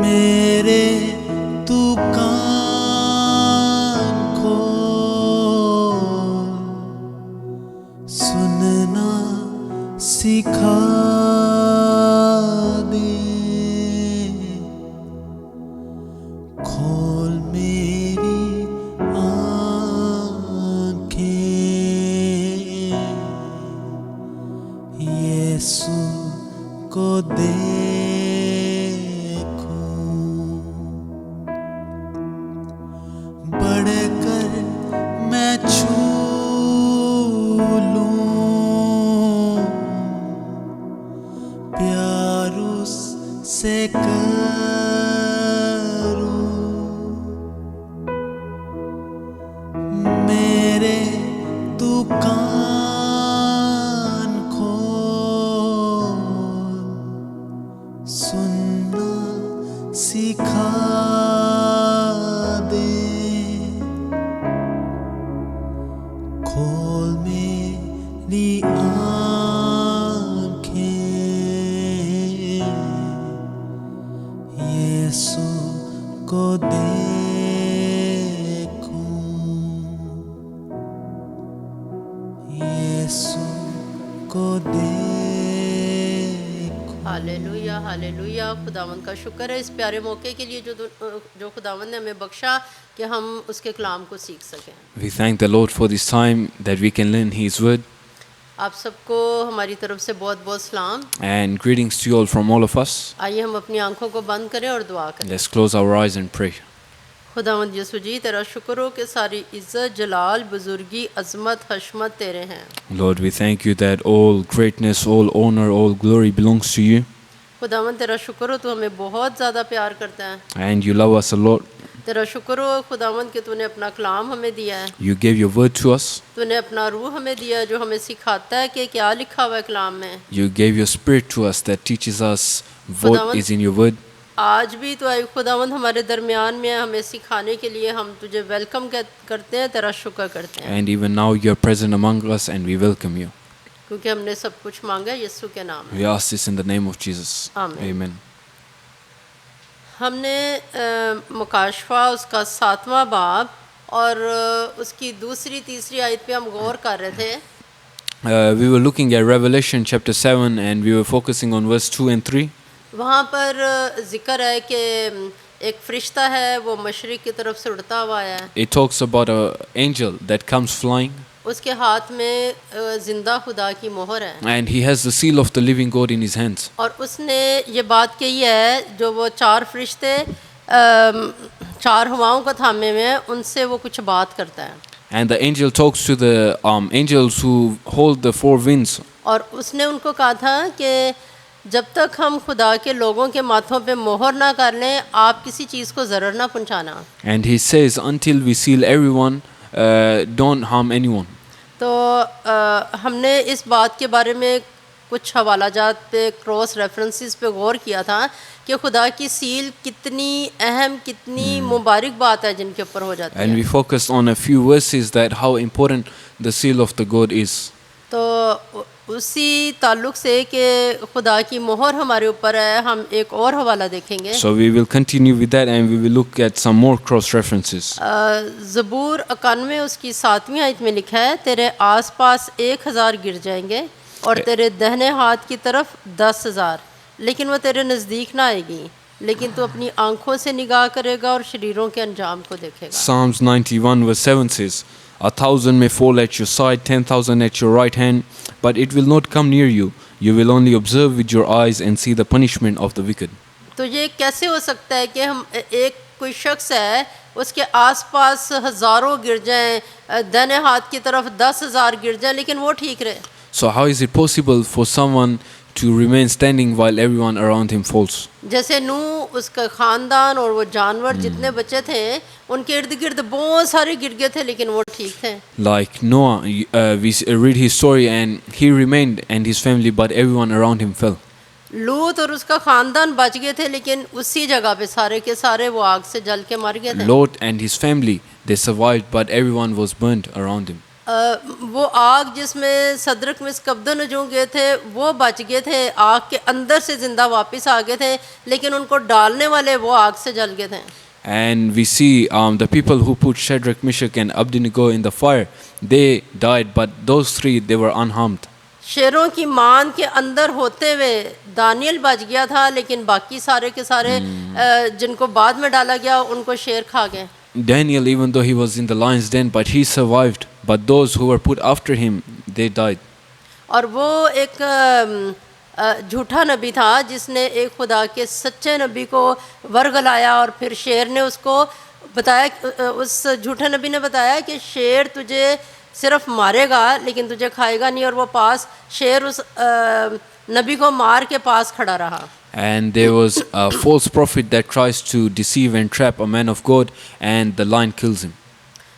मेरे तू कान खोल, सुनना सिखा खोल मेरी आँखें यीशु को देखूं, बढ़कर मैं छू लूं, प्यार उससे मेरे तू कान खोल, सुनना सिखा दे। खोल मेरी आँखें यीशु को हालेलुया हालेलुया। खुदावंद का शुक्र है इस प्यारे मौके के लिए जो खुदावंद ने हमें बख्शा कि हम उसके कलाम को सीख सकें। We thank the Lord for this time that we can learn His word. आप सबको हमारी तरफ से बहुत बहुत सलाम And greetings to you all from all of us. आइए हम अपनी आंखों को बंद करें और दुआ करें। Let's close our eyes and pray. खुदावंद यीशु जी तेरा शुक्र हो कि सारी इज्जत जलाल बुजुर्गी अजमत हशमत तेरे हैं। Lord, we thank you that all greatness, all honor, all glory belongs to you, खुदावंद तेरा शुक्र हो तू हमें बहुत ज़्यादा प्यार करता है। and you love us a lot. तेरा शुक्र हो खुदावंद कि तूने अपना कलाम हमें दिया है, You gave your word to us. तूने अपना रूह हमें दिया है जो हमें सिखाता है कि क्या लिखा हुआ है कलाम में। You gave your spirit to us that teaches us what is in your word. आज भी तो आई खुदावंद हमारे दरमियान में है, हमें सिखाने के लिए हम तुझे वेलकम करते हैं, तेरा शुक्र करते हैं And even now you are present among us, and we welcome you. क्योंकि हमने सब कुछ मांगा है यीशु के नाम में। We ask this in the name of Jesus. Amen. Amen. हमने मुकाशफा उसका 7वां बाब और उसकी दूसरी तीसरी आयत पे हम गौर कर रहे थे। We were looking at Revelation chapter 7, and we were focusing on verse 2 and 3. वहाँ पर जिक्र है कि एक फरिश्ता है वो मशरिक की तरफ से उड़ता हुआ है, It talks about an angel that comes flying, उसके हाथ में जिंदा खुदा की मोहर है and he has the seal of the living God in his hands. और उसने ये बात कही है जो वो 4 फरिश्ते 4 हवाओं को थामे में हैं, उनसे वो कुछ बात करता है And the angel talks to the angels who hold the 4 winds. और उसने उनको कहा था कि जब तक हम खुदा के लोगों के माथों पे मोहर ना कर लें आप किसी चीज़ को ज़रर ना पहुंचाना। And he says, until we seal everyone, don't harm anyone. तो हमने इस बात के बारे में कुछ हवालाजात पे क्रॉस रेफरेंसेस पे गौर किया था कि खुदा की सील कितनी अहम कितनी मुबारक बात है जिनके ऊपर हो जाती And है। we focused on a few verses that how important the seal of the God is. तो उसी ताल्लुक से कि खुदा की मोहर हमारे ऊपर है हम एक और हवाला देखेंगे। So we will continue with that, and we will look at some more cross references. ज़बूर 91 उसकी 7वीं आयत में लिखा है तेरे आसपास 1000 गिर जाएंगे और तेरे दाहिने हाथ की तरफ 10,000 लेकिन वो तेरे नज़दीक ना आएगी, लेकिन तू अपनी आंखों से निगाह करेगा और शरीरों के अंजाम को देखेगा। Psalms 91 verse 7 says, 1,000 may fall at your side, 10,000 at your right hand, but it will not come near you. You will only observe with your eyes and see the punishment of the wicked. तो ये कैसे हो सकता है कि हम एक कोई शख्स है उसके आसपास हज़ारों गिर जाएं, दाहिने हाथ की तरफ 10,000 गिर जाएं लेकिन वो ठीक रहे। So how is it possible for someone to remain standing while everyone around him falls? जैसे नूह उसका ख़ानदान और वो जानवर जितने बचे थे उनके इर्द गिर्द बहुत सारे गिर गए थे लेकिन वो ठीक थे। Like Noah, we read his story, and he remained and his family, but everyone around him fell. लूत और उसका ख़ानदान बच गए थे लेकिन उसी जगह पे सारे के सारे वो आग से जल के मर गए थे। Lot and his family, they survived, but everyone was burnt around him. वो आग जिसमें सदरक में कब्दो नजूम गए थे वो बच गए थे, आग के अंदर से जिंदा वापस आ गए थे लेकिन उनको डालने वाले वो आग से जल गए थे। And we see the people who put Shadrach, Meshach and Abednego in the fire, they died, but those 3, they were unharmed. शेरों की मान के अंदर होते हुए दानियल बच गया था लेकिन बाकी सारे के सारे जिनको बाद में डाला गया उनको शेर खा गए। Daniel, even though he was in the lion's den, but he survived, but those who were put after him, they died. और वो एक झूठा नबी था जिसने एक खुदा के सच्चे नबी को वरगलाया और फिर शेर ने उसको बताया, उस झूठे नबी ने बताया कि शेर तुझे सिर्फ मारेगा लेकिन तुझे खाएगा नहीं, और वो पास शेर उस नबी को मार के पास खड़ा रहा। And there was a false prophet that tries to deceive and trap a man of God, and the lion kills him.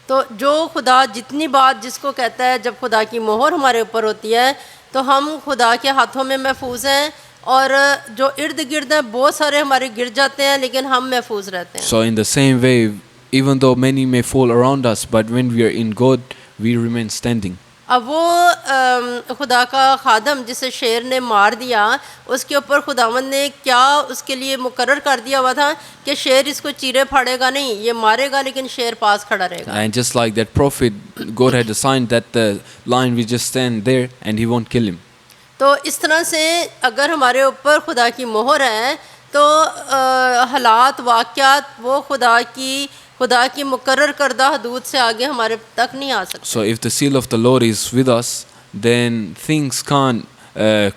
तो जो खुदा जितनी बात जिसको कहता है जब खुदा की मोहर हमारे ऊपर होती है तो हम खुदा के हाथों में महफूज हैं, और जो इर्द गिर्द हैं बहुत सारे हमारे गिर जाते हैं लेकिन हम महफूज रहते हैं। So in the same way, even though many may fall around us, but when we are in God, we remain standing. अब वो खुदा का खादम जिसे शेर ने मार दिया उसके ऊपर खुदावंद ने क्या उसके लिए मुकर्रर कर दिया हुआ था कि शेर इसको चीरे फाड़ेगा नहीं, ये मारेगा लेकिन शेर पास खड़ा रहेगा। And just like that prophet, God had assigned that the lion will just stand there and he won't kill him. तो इस तरह से अगर हमारे ऊपर खुदा की मोहर है तो हालात वाक़यात वो खुदा की मुकर्रर करदा हदूद से आगे हमारे तक नहीं आ सकते। So if the seal of the Lord is with us, then things can't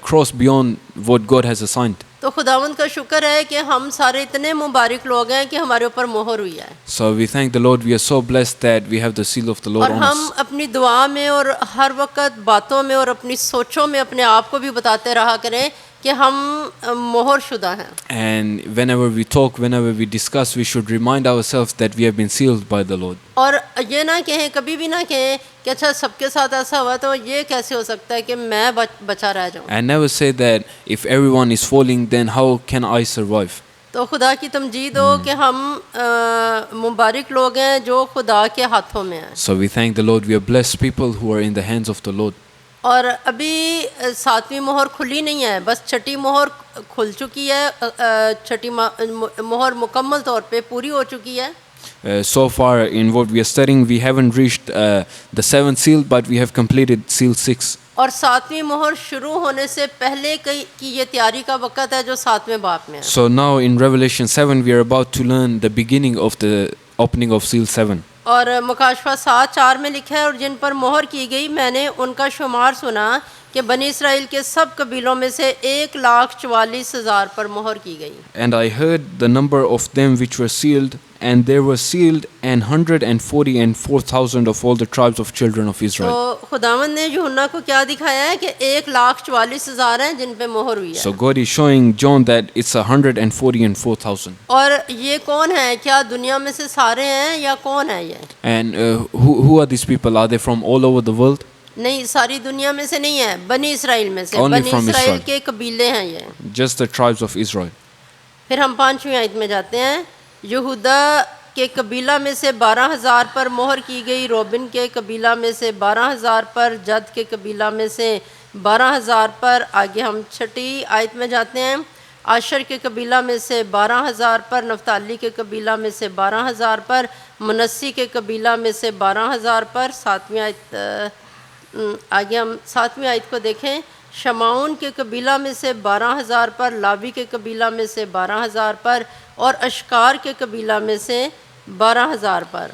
cross beyond what God has assigned. तो खुदावंद का शुक्र है कि हम सारे इतने मुबारक लोग हैं कि हमारे ऊपर मोहर हुई है So we thank the Lord. We are so blessed that we have the seal of the Lord और on हम us. अपनी दुआ में और हर वक्त बातों में और अपनी सोचों में अपने आप को भी बताते रहा करें कि हम मोहर शुदा हैं And whenever we talk, whenever we discuss, we should remind ourselves that we have been sealed by the Lord. और ये ना कहें, कभी भी ना कहें कि अच्छा सबके साथ ऐसा हुआ तो ये कैसे हो सकता है कि मैं बचा रह जाऊं। And never say that if everyone is falling, then how can I survive? तो खुदा की तमजीद हो कि हम मुबारक लोग हैं जो खुदा के हाथों में हैं। So we thank the Lord. We are blessed people who are in the hands of the Lord. और अभी सातवीं मोहर खुली नहीं है, बस छठी मोहर खुल चुकी है, छठी मोहर मुकम्मल तौर पे पूरी हो चुकी है। So far in what we are studying, we haven't reached the seventh seal, but we have completed seal 6. और सातवीं मोहर शुरू होने से पहले की ये तैयारी का वक्त है जो सातवें बाप में है। So now in Revelation 7, we are about to learn the beginning of the opening of seal 7. और मुकाशफा 7:4 में लिखा है, और जिन पर मोहर की गई मैंने उनका शुमार सुना कि बनी इसराइल के सब कबीलों में से 1,44,000 पर मोहर की गई। And I heard the number of them which were sealed, and there were sealed 144,000 of all the tribes of children of Israel. तो खुदावंद ने यूहन्ना को क्या दिखाया है कि 1,44,000 हैं जिन पे मोहर हुई है। So God is showing John that it's 144,000. और ये कौन है? क्या दुनिया में से सारे हैं या कौन है ये? And who are these people? Are they from all over the world? नहीं, सारी दुनिया में से नहीं है, बनी इसराइल में से। Only बनी from इसराइल Israel. के कबीले हैं ये। Just the tribes of Israel. फिर हम 5वीं आयत में जाते हैं। यहूदा के कबीला में से 12,000 पर मोहर की गई, रोबिन के कबीला में से 12,000 पर, जद के कबीला में से 12,000 पर। आगे हम 6ठी आयत में जाते हैं। आशर के कबीला में से 12,000 पर, नफ्ताली के कबीला में से 12,000 पर, मनस्सी के कबीला में से 12,000 पर। 7वीं आयत आगे हम 7वीं आयत को देखें। शमाउन के कबीला में से 12,000 पर, लावी के कबीला में से 12,000 पर, और अशकार के कबीला में से 12,000 पर।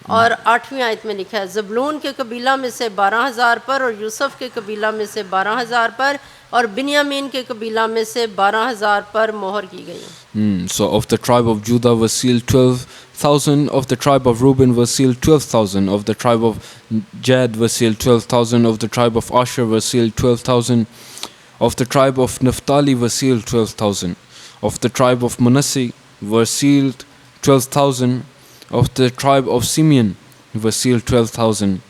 और 8वीं आयत में लिखा है, ज़बूलून के कबीला में से 12,000 पर, और यूसुफ के कबीला में से 12,000 पर, और बिन्यामीन के कबीला में से 12,000 पर मोहर की गई। So of the tribe of Judah was sealed 12,000, of the tribe of Reuben was sealed 12,000, of the tribe of Gad was sealed 12,000, of the tribe of Asher was sealed 12,000, of the tribe of Naphtali was sealed 12,000, of the tribe of Manasseh were sealed 12,000, of the tribe of Simeon was sealed 12,000,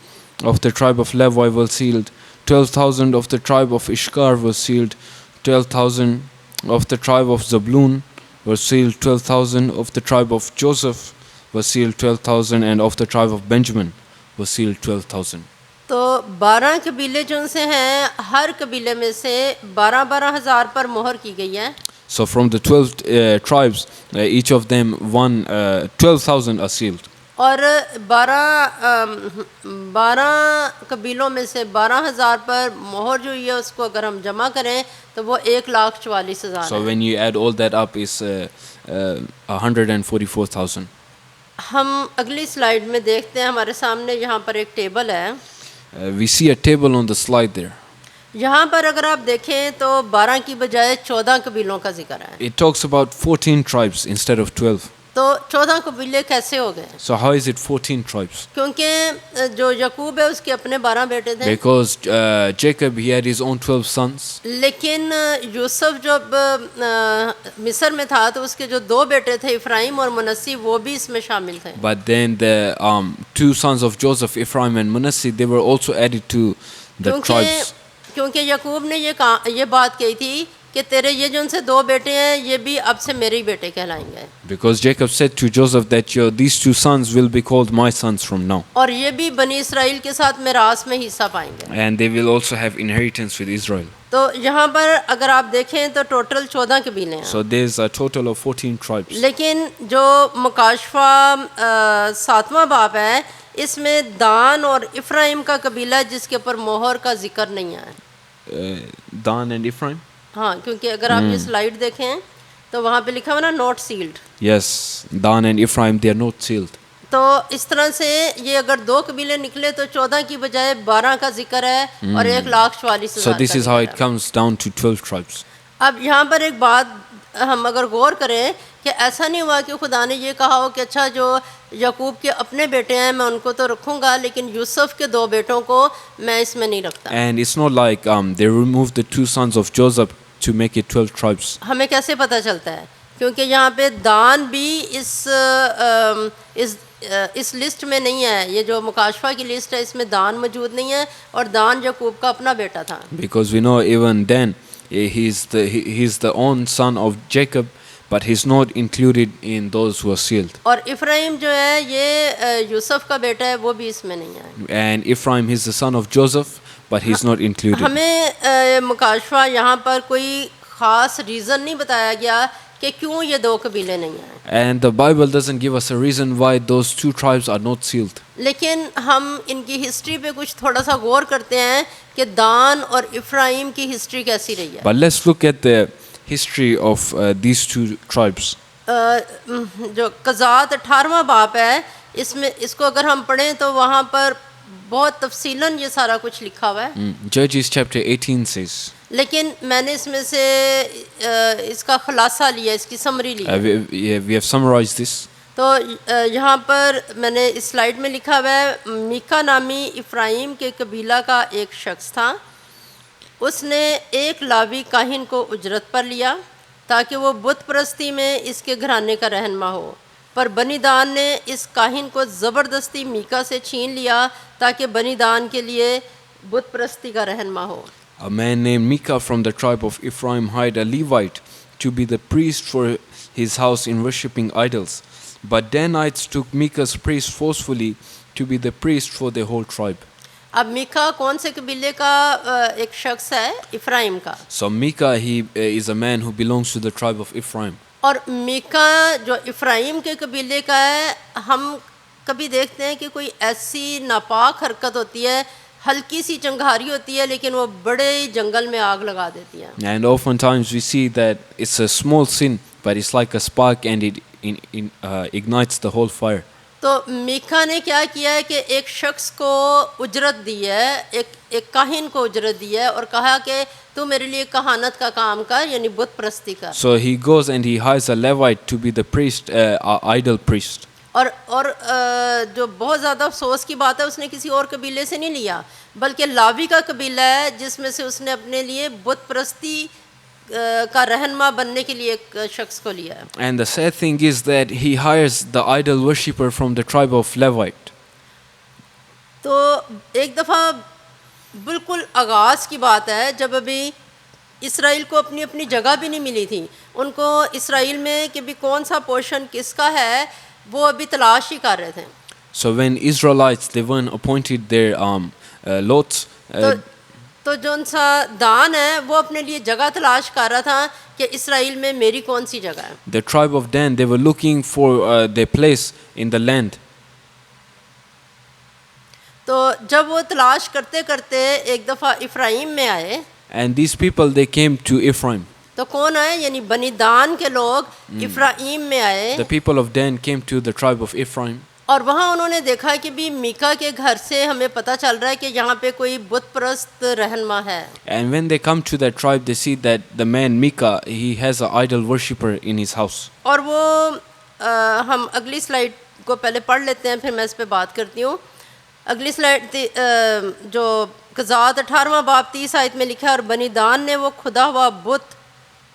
of the tribe of Levi was sealed 12,000, of the tribe of Ishkar was sealed 12,000, of the tribe of Zabulun was sealed 12,000, of the tribe of Joseph was sealed 12,000, and of the tribe of Benjamin was sealed 12,000. तो 12 कबीले जो उनसे हैं, हर कबीले में से 12,000 पर मोहर की गई है। So from the 12 tribes, each of them 12,000 are sealed. और 12 कबीलों में से 12,000 पर मोहर जो है उसको अगर हम जमा करें तो वो 1,44,000 So है। when you add all that up, is 144,000. हम अगली स्लाइड में देखते हैं, हमारे सामने यहाँ पर एक टेबल है। We see a table on the slide there. यहाँ पर अगर आप देखें तो 12 की बजाय 14 कबीलों का जिक्र है। It talks about 14 tribes instead of 12. तो 14 कबीले कैसे हो गए? So how is it 14 tribes? क्योंकि जो यकूब है उसके अपने 12 बेटे थे, Because Jacob, he had his own 12 sons. लेकिन यूसुफ जब मिस्र में था तो उसके जो 2 बेटे थे इफ्राइम और मनस्सी वो भी इसमें शामिल थे। But then the 2 sons of Joseph, Ephraim and Manasseh, they were also added to the tribes. क्योंकि यकूब ने ये बात कही थी कि तेरे ये जो उनसे 2 बेटे हैं ये भी अब से मेरे ही बेटे कहलाएंगे। Because Jacob said to Joseph that these 2 sons will be called my sons from now. और ये भी बनी इसराइल के साथ मिरास में हिस्सा पाएंगे। And they will also have inheritance with Israel. तो यहाँ पर अगर आप देखें तो टोटल 14 कबीले हैं। So there's a total of 14 tribes. लेकिन जो मुकाशफा 7वां बाब है इसमें दान और इफ्राइम का कबीला जिसके ऊपर मोहर का जिक्र नहीं है। Dan and Ephraim? हाँ, क्योंकि अगर आप ये स्लाइड देखें तो वहाँ पे लिखा हुआ ना not sealed. Yes, Dan and Ephraim, they are not sealed. तो इस तरह से ये अगर 2 कबीले निकले तो 14 की बजाय 12 का जिक्र है और 1,44,000। So this is how it comes down to 12 tribes. अब यहाँ पर एक बात हम अगर गौर करें कि ऐसा नहीं हुआ कि खुदा ने ये कहा हो कि अच्छा जो याकूब के अपने बेटे हैं मैं उनको तो रखूँगा लेकिन यूसुफ के 2 बेटों को मैं इसमें नहीं रखता। And it's not like they removed the 2 sons of Joseph to make it 12 tribes. हमें कैसे पता चलता है? क्योंकि यहाँ पे दान भी इस लिस्ट में नहीं है। ये जो मुकाशफा की लिस्ट है इसमें दान मौजूद नहीं है और दान याकूब का अपना बेटा था। Because we know even then he's the own son of Jacob, but he's not included in those who are sealed. और इफ्राइम जो है ये यूसुफ का बेटा है, वो भी इसमें नहीं है। And Ephraim is the son of Joseph, but he's not included. हमें मुकाशफा यहाँ पर कोई ख़ास रीज़न नहीं बताया गया कि क्यों ये 2 कबीले नहीं हैं। And the Bible doesn't give us a reason why those 2 tribes are not sealed. लेकिन हम इनकी हिस्ट्री पे कुछ थोड़ा सा गौर करते हैं कि दान और इफ्राइम की हिस्ट्री कैसी रही है। But let's look at the history of these 2 tribes. जो कज़ात 18वां बाप है, इसमें इसको अगर हम पढ़ें तो वहाँ पर बहुत तफसीलन ये सारा कुछ लिखा हुआ है। Judges chapter 18 says, लेकिन मैंने इसमें से इसका खुलासा लिया, इसकी समरी ली। we have summarized this. तो यहाँ पर मैंने इस स्लाइड में लिखा हुआ है, मीका नामी इफ्राइम के कबीला का एक शख्स था। उसने एक लावी काहिन को उजरत पर लिया ताकि वो बुत परस्ती में इसके घराने का रहनुमा हो, पर बनी दान ने इस काहिन को ज़बरदस्ती मीका से छीन लिया ताकि बनी दान के लिए बुत परस्ती का रहनुमा हो। A man named Micah from the tribe of Ephraim hired a Levite to be the priest for his house in worshipping idols. But Danites took Micah's priest forcefully to be the priest for the whole tribe. अब मीका कौन से कबीले का एक शख्स है? Ephraim का। So Micah, he is a man who belongs to the tribe of Ephraim. और मीका जो इफ्राइम के कबीले का है, हम कभी देखते हैं कि कोई ऐसी नापाक हरकत होती है, हल्की सी चंगारी होती है लेकिन वो बड़े जंगल में आग लगा देती है। And oftentimes we see that it's a small sin, but it's like a spark and it ignites the whole fire. तो मीका ने क्या किया है कि एक शख्स को उजरत दी है, एक काहिन को उजरत दी है और कहा कि तू मेरे लिए कहानत का काम कर, यानी बुत परस्ती कर। So he goes and he hires a Levite to be the priest, idol priest. और जो बहुत ज़्यादा अफसोस की बात है, उसने किसी और कबीले से नहीं लिया, बल्कि लावी का कबीला है जिसमें से उसने अपने लिए बुत परस्ती का रहनुमा बनने के लिए एक शख्स को लिया है। And the sad thing is that he hires the idol worshipper from the tribe of Levite. तो एक दफ़ा बिल्कुल आगाज़ की बात है, जब अभी इसराइल को अपनी अपनी जगह भी नहीं मिली थी, उनको इसराइल में कि भी कौन सा पोर्शन किसका है वो अभी तलाश ही कर रहे थे। So when Israelites, they weren't appointed their lots. तो जो उनसा दान है वो अपने लिए जगह तलाश कर रहा था कि इसराइल में मेरी कौन सी जगह है। The tribe of Dan, they were looking for their place in the land. तो जब वो तलाश करते करते एक दफ़ा इफ्राइम में आए, And these people, they came to Ephraim. तो कौन आए? यानी बनी दान के लोग इफ्राइम में आए। The people of Dan came to the tribe of Ephraim. और वहाँ उन्होंने देखा कि भी मीका के घर से हमें पता चल रहा है कि यहाँ पे कोई बुत परस्त रहनुमा है। And when they come to that tribe, they see that the man Micah, he has an idol worshipper in his house. और वो हम अगली स्लाइड को पहले पढ़ लेते हैं, फिर मैं इस पे बात करती हूँ। अगली स्लाइड जो कज़ात 18वां बाब 30 आयत में लिखा है, और बनी दान ने वो खुदा हुआ बुत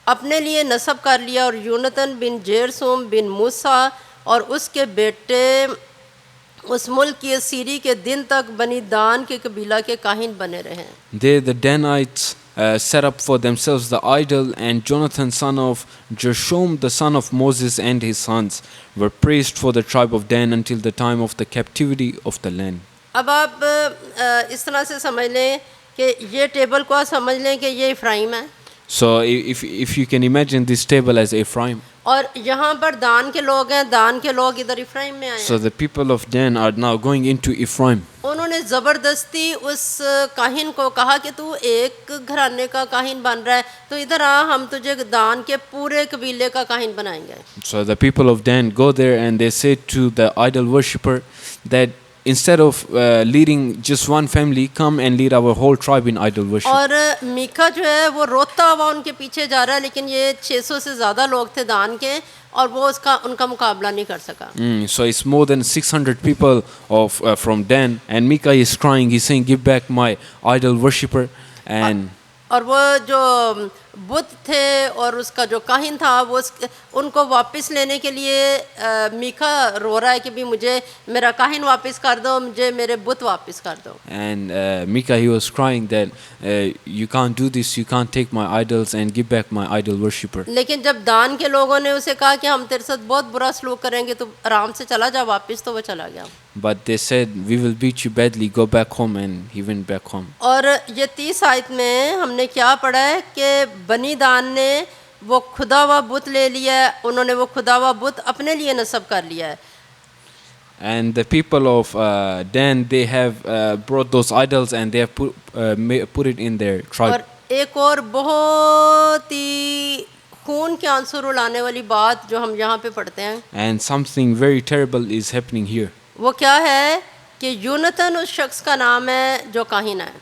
अपने लिए नस्ब कर लिया और यूनतन बिन जेरसुम बिन मूसा और उसके बेटे उस मुल्क की असीरी के दिन तक बनी दान के कबीला के काहिन बने रहे। They, the Danites, set up for themselves the idol, and Jonathan, son of Gershom, the son of Moses, and his sons were priests for the tribe of Dan until the time of the captivity of the land. अब आप इस तरह से समझ लें कि ये table को आप समझ लें कि ये इफ्राइम है। So if you can imagine this table as Ephraim. और यहाँ पर दान के लोग हैं, दान के लोग इधर इफ्राइम में आए So the people of Dan are now going into Ephraim. उन्होंने ज़बरदस्ती उस काहिन को कहा कि तू एक घराने का काहिन बन रहा है, तो इधर आ, हम तुझे दान के पूरे कबीले का काहिन बनाएंगे। So the people of Dan go there and they say to the idol worshipper that instead of leading just one family, come and lead our whole tribe in idol worship. और मीका जो है वो रोता हुआ उनके पीछे जा रहा है, लेकिन ये 600 से ज़्यादा लोग थे दान के, और वो उनका मुकाबला नहीं कर सका. So it's more than 600 people from Dan, and Micah is crying. He's saying, "Give back my idol worshipper." And और वो जो बुत थे और उसका जो काहिन था वो उनको वापस लेने के लिए मीका रो रहा है कि भी मुझे मेरा काहिन वापस कर दो, मुझे मेरे बुत वापस कर दो. And Micah, he was crying that you can't do this, you can't take my idols and give back my idol worshipper. लेकिन जब दान के लोगों ने उसे कहा कि हम तेरे साथ बहुत बुरा सलूक करेंगे, तो आराम से चला जा वापस, तो वो चला गया. But they said, "We will beat you badly, go back home," and he went back home. और ये 30 आयत में हमने क्या पढ़ा है कि बनी दान ने वो खुदावा बुत ले लिया है, उन्होंने वो खुदावा बुत अपने लिए नस्ब कर लिया है. And the people of Dan, they have brought those idols and they have put it in their tribe. और एक और बहुत ही खून के आंसू रुलाने वाली बात जो हम यहाँ पे पढ़ते हैं, And something very terrible is happening here. वो क्या है कि यूनतन उस शख्स का नाम है जो काहिन है.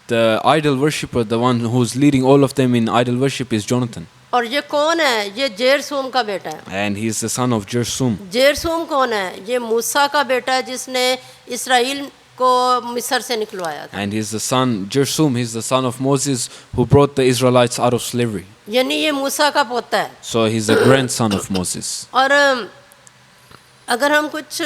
The idol worshipper, the one who's leading all of them in idol worship, is Jonathan. और ये कौन है? ये जेरसूम का बेटा है. And he's the son of Jersum. जेरसूम कौन है? ये मूसा का बेटा है जिसने इसराइल को मिस्र से निकलवाया था. And he's the son, Jersum, he's the son of Moses who brought the Israelites out of slavery. यानी ये मूसा का पोता है. So he's the grandson of Moses. और अगर हम कुछ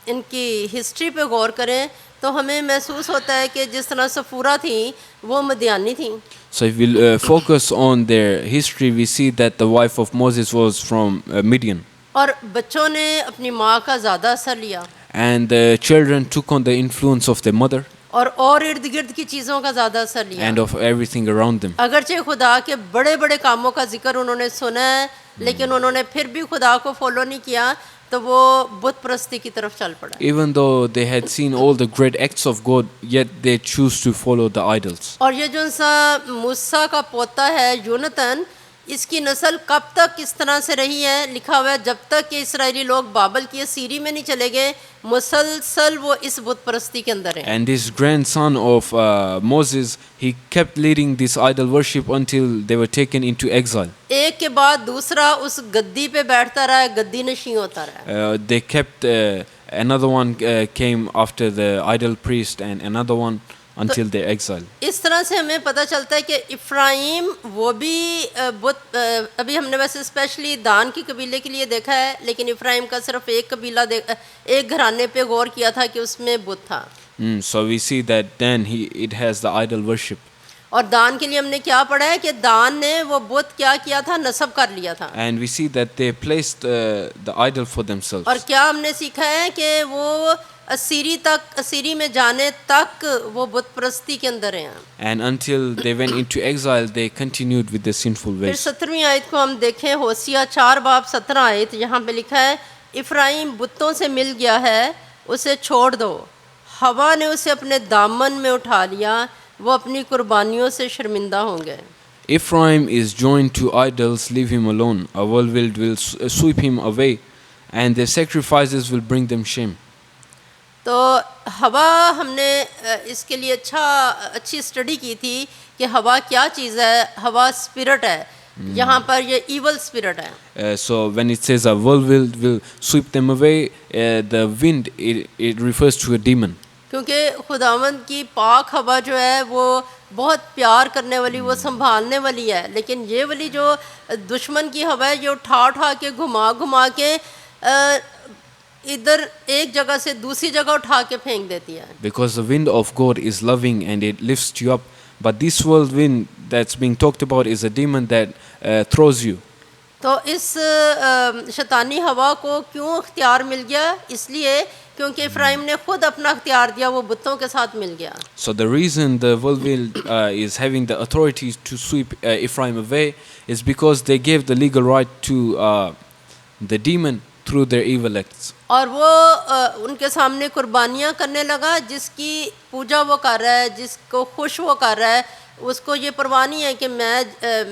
इनकी हिस्ट्री पे गौर करें तो हमें महसूस होता है कि जिस तरह सफूरा थी वो मदियानी थी. So if we focus on their history, we see that the wife of Moses was from Midian. और बच्चों ने अपनी माँ का ज़्यादा असर लिया. And the children took on the influence of their mother और इर्द गिर्द की चीज़ों का ज़्यादा असर लिया. and of everything around them. अगरचे खुदा के बड़े बड़े कामों का जिक्र उन्होंने सुना है, लेकिन उन्होंने फिर भी खुदा को फॉलो नहीं किया, तो वो बुत परस्ती की तरफ चल पड़ा. Even though they had seen all the great acts of God, yet they choose to follow the idols. और ये जो सा मूसा का पोता है यूनतन, इसकी नस्ल कब तक किस तरह से रही है, लिखा हुआ है जब तक कि इसराइली लोग बाबल की सीरी में नहीं चले गए, मुसलसल वो इस बुत परस्ती के अंदर है. And this grandson of Moses, he kept leading this idol worship until they were taken into exile. एक के बाद दूसरा उस गद्दी पे बैठता रहा, गद्दी नशी होता रहा. They kept another one came after the idol priest and another one until their exile. इस तरह से हमें पता चलता है कि इफ्राइम वो भी बुत, अभी हमने वैसे स्पेशली दान की कबीले के लिए देखा है, लेकिन इफ्राइम का सिर्फ एक कबीला एक घराने पे गौर किया था कि उसमें बुत था. So we see that then it has the idol worship. और दान के लिए हमने क्या पढ़ा है कि दान ने वो बुत क्या किया था, नस्ब कर लिया था. And we see that they placed the idol for themselves. और क्या हमने सीखा है कि वो असीरी में जाने तक वो बुत परस्ती के अंदर हैं. And until they went into exile, they continued with the sinful फिर ways. 17वीं आयत को हम देखें, होसिया 4 बाब 17 आयत, यहाँ पे लिखा है, इफ्राइम बुतों से मिल गया है, उसे छोड़ दो, हवा ने उसे अपने दामन में उठा लिया, वो अपनी कुर्बानियों से शर्मिंदा होंगे. Ephraim is joined to idols, leave him alone. A whirlwind will sweep him away, and their sacrifices will bring them shame. तो हवा हमने इसके लिए अच्छी स्टडी की थी कि हवा क्या चीज़ है. हवा स्पिरिट है, यहाँ पर ये ईवल स्पिरिट है. So when it says a whirlwind will sweep them away, the wind, it refers to a demon. क्योंकि खुदावंद की पाक हवा जो है वो बहुत प्यार करने वाली, वो संभालने वाली है, लेकिन ये वाली जो दुश्मन की हवा है, ये उठा के घुमा के इधर एक जगह से दूसरी जगह उठा के फेंक देती है. Because the wind of God is loving and it lifts you up, but this whirlwind that's being talked about is a demon that throws you. तो इस शैतानी हवा को क्यों इख्तियार मिल गया? इसलिए क्योंकि इफ्राइम ने खुद अपना इख्तियार दिया, वो बुतों के साथ मिल गया. So the reason the whirlwind is having the authority to sweep Ephraim away is because they gave the legal right to the demon through their evil acts. और वो उनके सामने कुर्बानियाँ करने लगा, जिसकी पूजा वो कर रहा है, जिसको खुश वो कर रहा है, उसको ये परवाह नहीं है कि मैं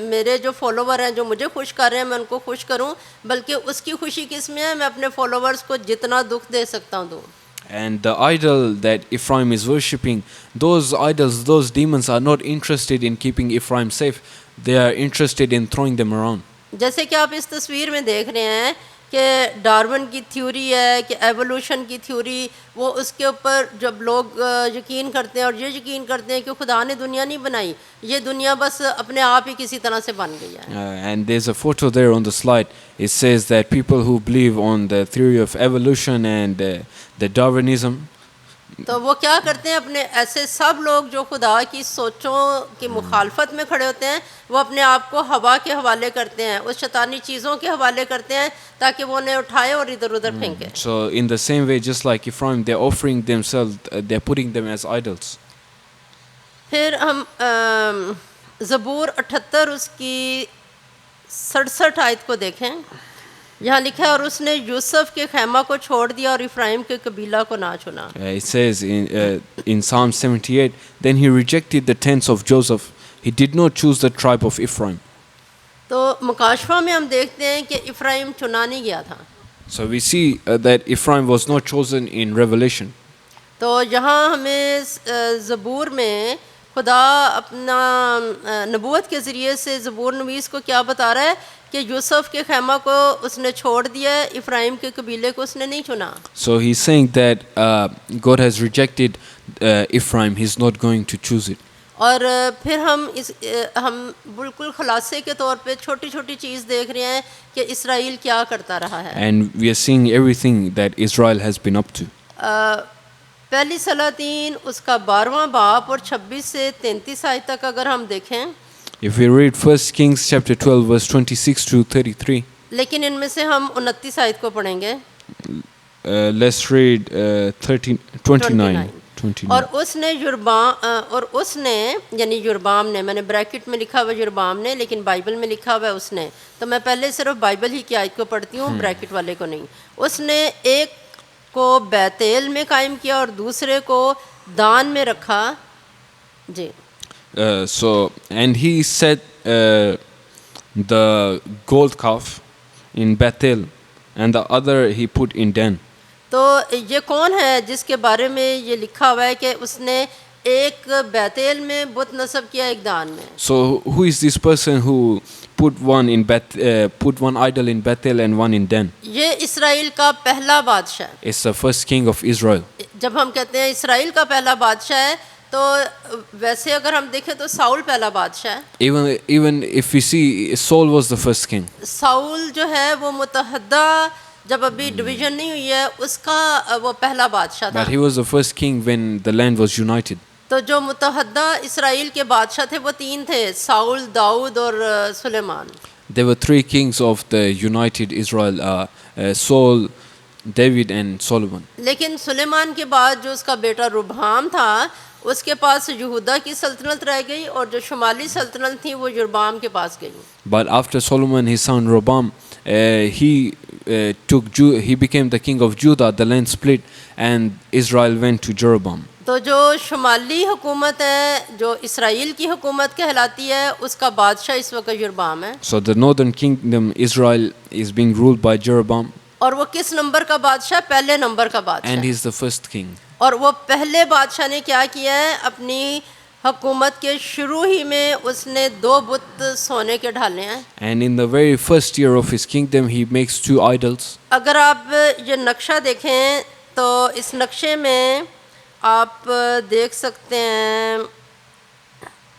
मेरे जो फॉलोवर हैं जो मुझे खुश कर रहे हैं मैं उनको खुश करूं, बल्कि उसकी खुशी किस में है, मैं अपने फॉलोवर्स को जितना दुख दे सकता हूं दूं। And the idol that Ephraim is worshipping, those idols, those demons are not interested in keeping Ephraim safe. They are interested in throwing them around. जैसे कि आप इस तस्वीर में देख रहे हैं कि डार्विन की थ्योरी है कि एवोल्यूशन की थ्योरी, वो उसके ऊपर जब लोग यकीन करते हैं और ये यकीन करते हैं कि खुदा ने दुनिया नहीं बनाई, ये दुनिया बस अपने आप ही किसी तरह से बन गई है। And there's a photo there on the slide. It says that people who believe on the theory of evolution and the Darwinism, तो वो क्या करते हैं, अपने ऐसे सब लोग जो खुदा की सोचों की मुखालफत में खड़े होते हैं, वो अपने आप को हवा के हवाले करते हैं, उस शैतानी चीज़ों के हवाले करते हैं ताकि वो उन्हें उठाए और इधर उधर फेंके। so in the same way, just like Ephraim, they're offering themselves, they're putting them as idols. फिर हम ज़बूर 78 उसकी 67 आयत को देखें। यहाँ लिखा है, और उसने यूसुफ के खैमा को छोड़ दिया और इफ्राइम के कबीला को ना चुना। It says in Psalm 78, then he rejected the tents of Joseph. He did not choose the tribe of Ephraim. तो मुकाशफा में हम देखते हैं कि इफ्राइम चुना नहीं गया था। So we see that Ephraim was not chosen in Revelation. तो यहाँ हमें ज़बूर में खुदा अपना नबूवत के ज़रिए से ज़बूर नवीस को क्या बता रहा है कि यूसुफ के खैमा को उसने छोड़ दिया, इफ्राइम के कबीले को उसने नहीं चुना। So he's saying that God has rejected Ephraim. He's not going to choose it. और फिर हम बिल्कुल खुलासे के तौर पे छोटी छोटी चीज़ देख रहे हैं कि इसराइल क्या करता रहा है। And we are seeing everything that Israel has been up to. पहली सलातीन उसका 12वां बाब और 26 से 33 आयत तक अगर हम देखें, If we read 1 Kings chapter 12 verse 26 to 33, लेकिन इनमें से हम 29 आयत को पढ़ेंगे। let's read 29. और उसने यानी युरबाम ने, मैंने ब्रैकेट में लिखा हुआ युरबाम ने, लेकिन बाइबल में लिखा हुआ है उसने, तो मैं पहले सिर्फ बाइबल ही की आयत को पढ़ती हूँ, ब्रैकेट वाले को नहीं। उसने एक को बैतेल में कायम किया और दूसरे को दान में रखा। जी। So and he set the gold calf in Bethel and the other he put in Dan. तो ये कौन है जिसके बारे में ये लिखा हुआ है कि उसने एक बैतेल में बुत नस्ब किया, एक दान में? So who is this person who put one idol in Bethel and one in Dan? ये इसराइल का पहला बादशाह है। It's the first king of Israel. जब हम कहते हैं इसराइल का पहला बादशाह है, तो वैसे अगर हम देखें तो साउल पहला बादशाह है। Even if we see, Saul was the first king. Saul जो है वो मुतहद्दा, जब अभी डिवीजन नहीं हुई है, उसका वो पहला बादशाह था। But he was the first king when the land was united. तो जो मुतहद्दा इसराइल के बादशाह थे वो 3 थे, साउल, दाऊद और Suleman. There were 3 kings of the united Israel, Saul, David and Solomon. लेकिन सुलेमान के बाद जो उसका बेटा रुबहाम था, उसके पास यहूदा की सल्तनत रह गई और जो शुमाली सल्तनत थी वो युरबाम के पास गई। But after Solomon, his son Rehoboam, he became the king of Judah. The land split and Israel went to Jeroboam. तो जो शुमाली हुकूमत है, जो इसराइल की हुकूमत कहलाती है, उसका बादशाह इस वक्त युरबाम है। So the northern kingdom Israel is being ruled by Jeroboam. और वो किस नंबर का बादशाह? पहले नंबर का बादशाह। And he's the first king. और वो पहले बादशाह ने क्या किया है, अपनी हुकूमत के शुरू ही में उसने 2 बुत सोने के ढाले हैं। And in the very first year of his kingdom, he makes 2 idols. अगर आप ये नक्शा देखें तो इस नक्शे में आप देख सकते हैं,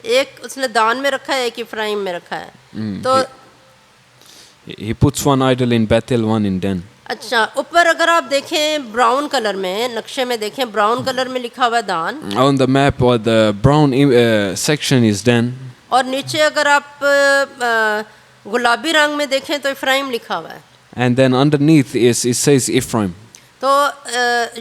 एक उसने दान में रखा है, एक इफ्राइम में रखा है। तो He puts one idol in Bethel, one in Dan. अच्छा, ऊपर अगर आप देखें ब्राउन कलर में, नक्शे में देखें ब्राउन कलर में लिखा हुआ है दान। On the map, or the brown section is Dan. और नीचे अगर आप गुलाबी रंग में देखें तो इफ्राइम लिखा हुआ है। And then underneath it says Ephraim. तो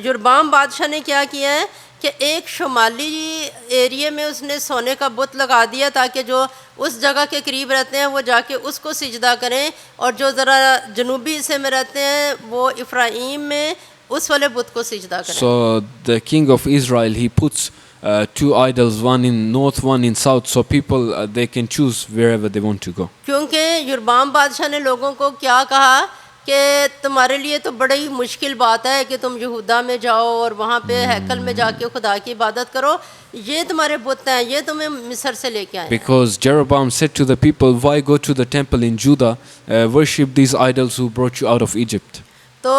युरबाम बादशाह ने क्या किया है कि एक शुमाली एरिया में उसने सोने का बुत लगा दिया ताकि जो उस जगह के करीब रहते हैं वो जाके उसको सिजदा करें, और जो ज़रा जनूबी हिस्से में रहते हैं वो इफ्राइम में उस वाले बुत को सिजदा करें। So the king of Israel, he puts two idols, one in north, one in south, so people they can choose wherever they want to go. क्योंकि युरबाम बादशाह ने लोगों को क्या कहा कि तुम्हारे लिए तो बड़ी मुश्किल बात है कि तुम यहूदा में जाओ और वहाँ पे हैकल में जाके खुदा की इबादत करो, ये तुम्हारे बुत हैं, ये तुम्हें मिस्र से लेके आए हैं। Because Jeroboam said to the people, "Why go to the temple in Judah, worship these idols who brought you out of Egypt?" तो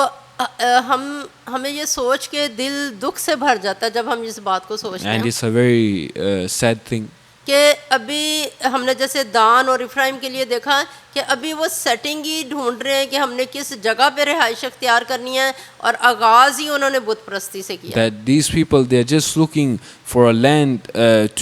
हमें ये सोच के दिल दुख से भर जाता है जब हम इस बात को सोचते And हैं it's a very sad thing. कि अभी हमने जैसे दान और इफ्राइम के लिए देखा कि अभी वो सेटिंग ही ढूंढ रहे हैं कि हमने किस जगह पे रिहाइश अख्तियार करनी है, और आगाज़ ही उन्होंने बुत परस्ती से किया। That these people, they're just looking for a land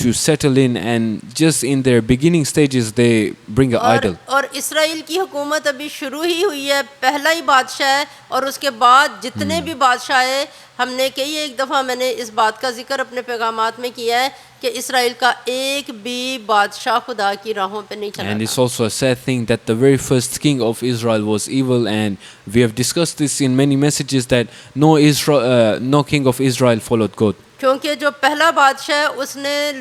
to settle in, and just in their beginning stages they bring an idol. और इसराइल की हुकूमत अभी शुरू ही हुई है, पहला ही बादशाह है, और उसके बाद जितने भी बादशाह आए, हमने कई एक दफ़ा मैंने इस बात का जिक्र अपने पैगामात में किया है कि इसराइल का एक भी बादशाह खुदा की राहों पे नहीं चला And it's था। also a sad thing that the very first king of Israel was evil, and we have discussed this in many messages that no king of Israel followed God. क्योंकि जो पहला बादशाह है उसने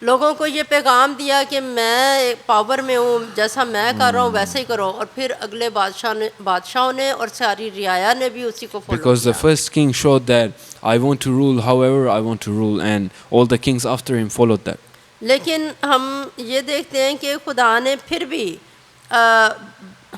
लोगों को ये पैगाम दिया कि मैं पावर में हूँ, जैसा मैं कर रहा हूँ वैसे ही करो, और फिर अगले बादशाहों ने और सारी रियाया ने भी उसी को फॉलो Because the किया। first king showed that I want to rule however I want to rule, and all the kings after him followed that. लेकिन हम ये देखते हैं कि खुदा ने फिर भी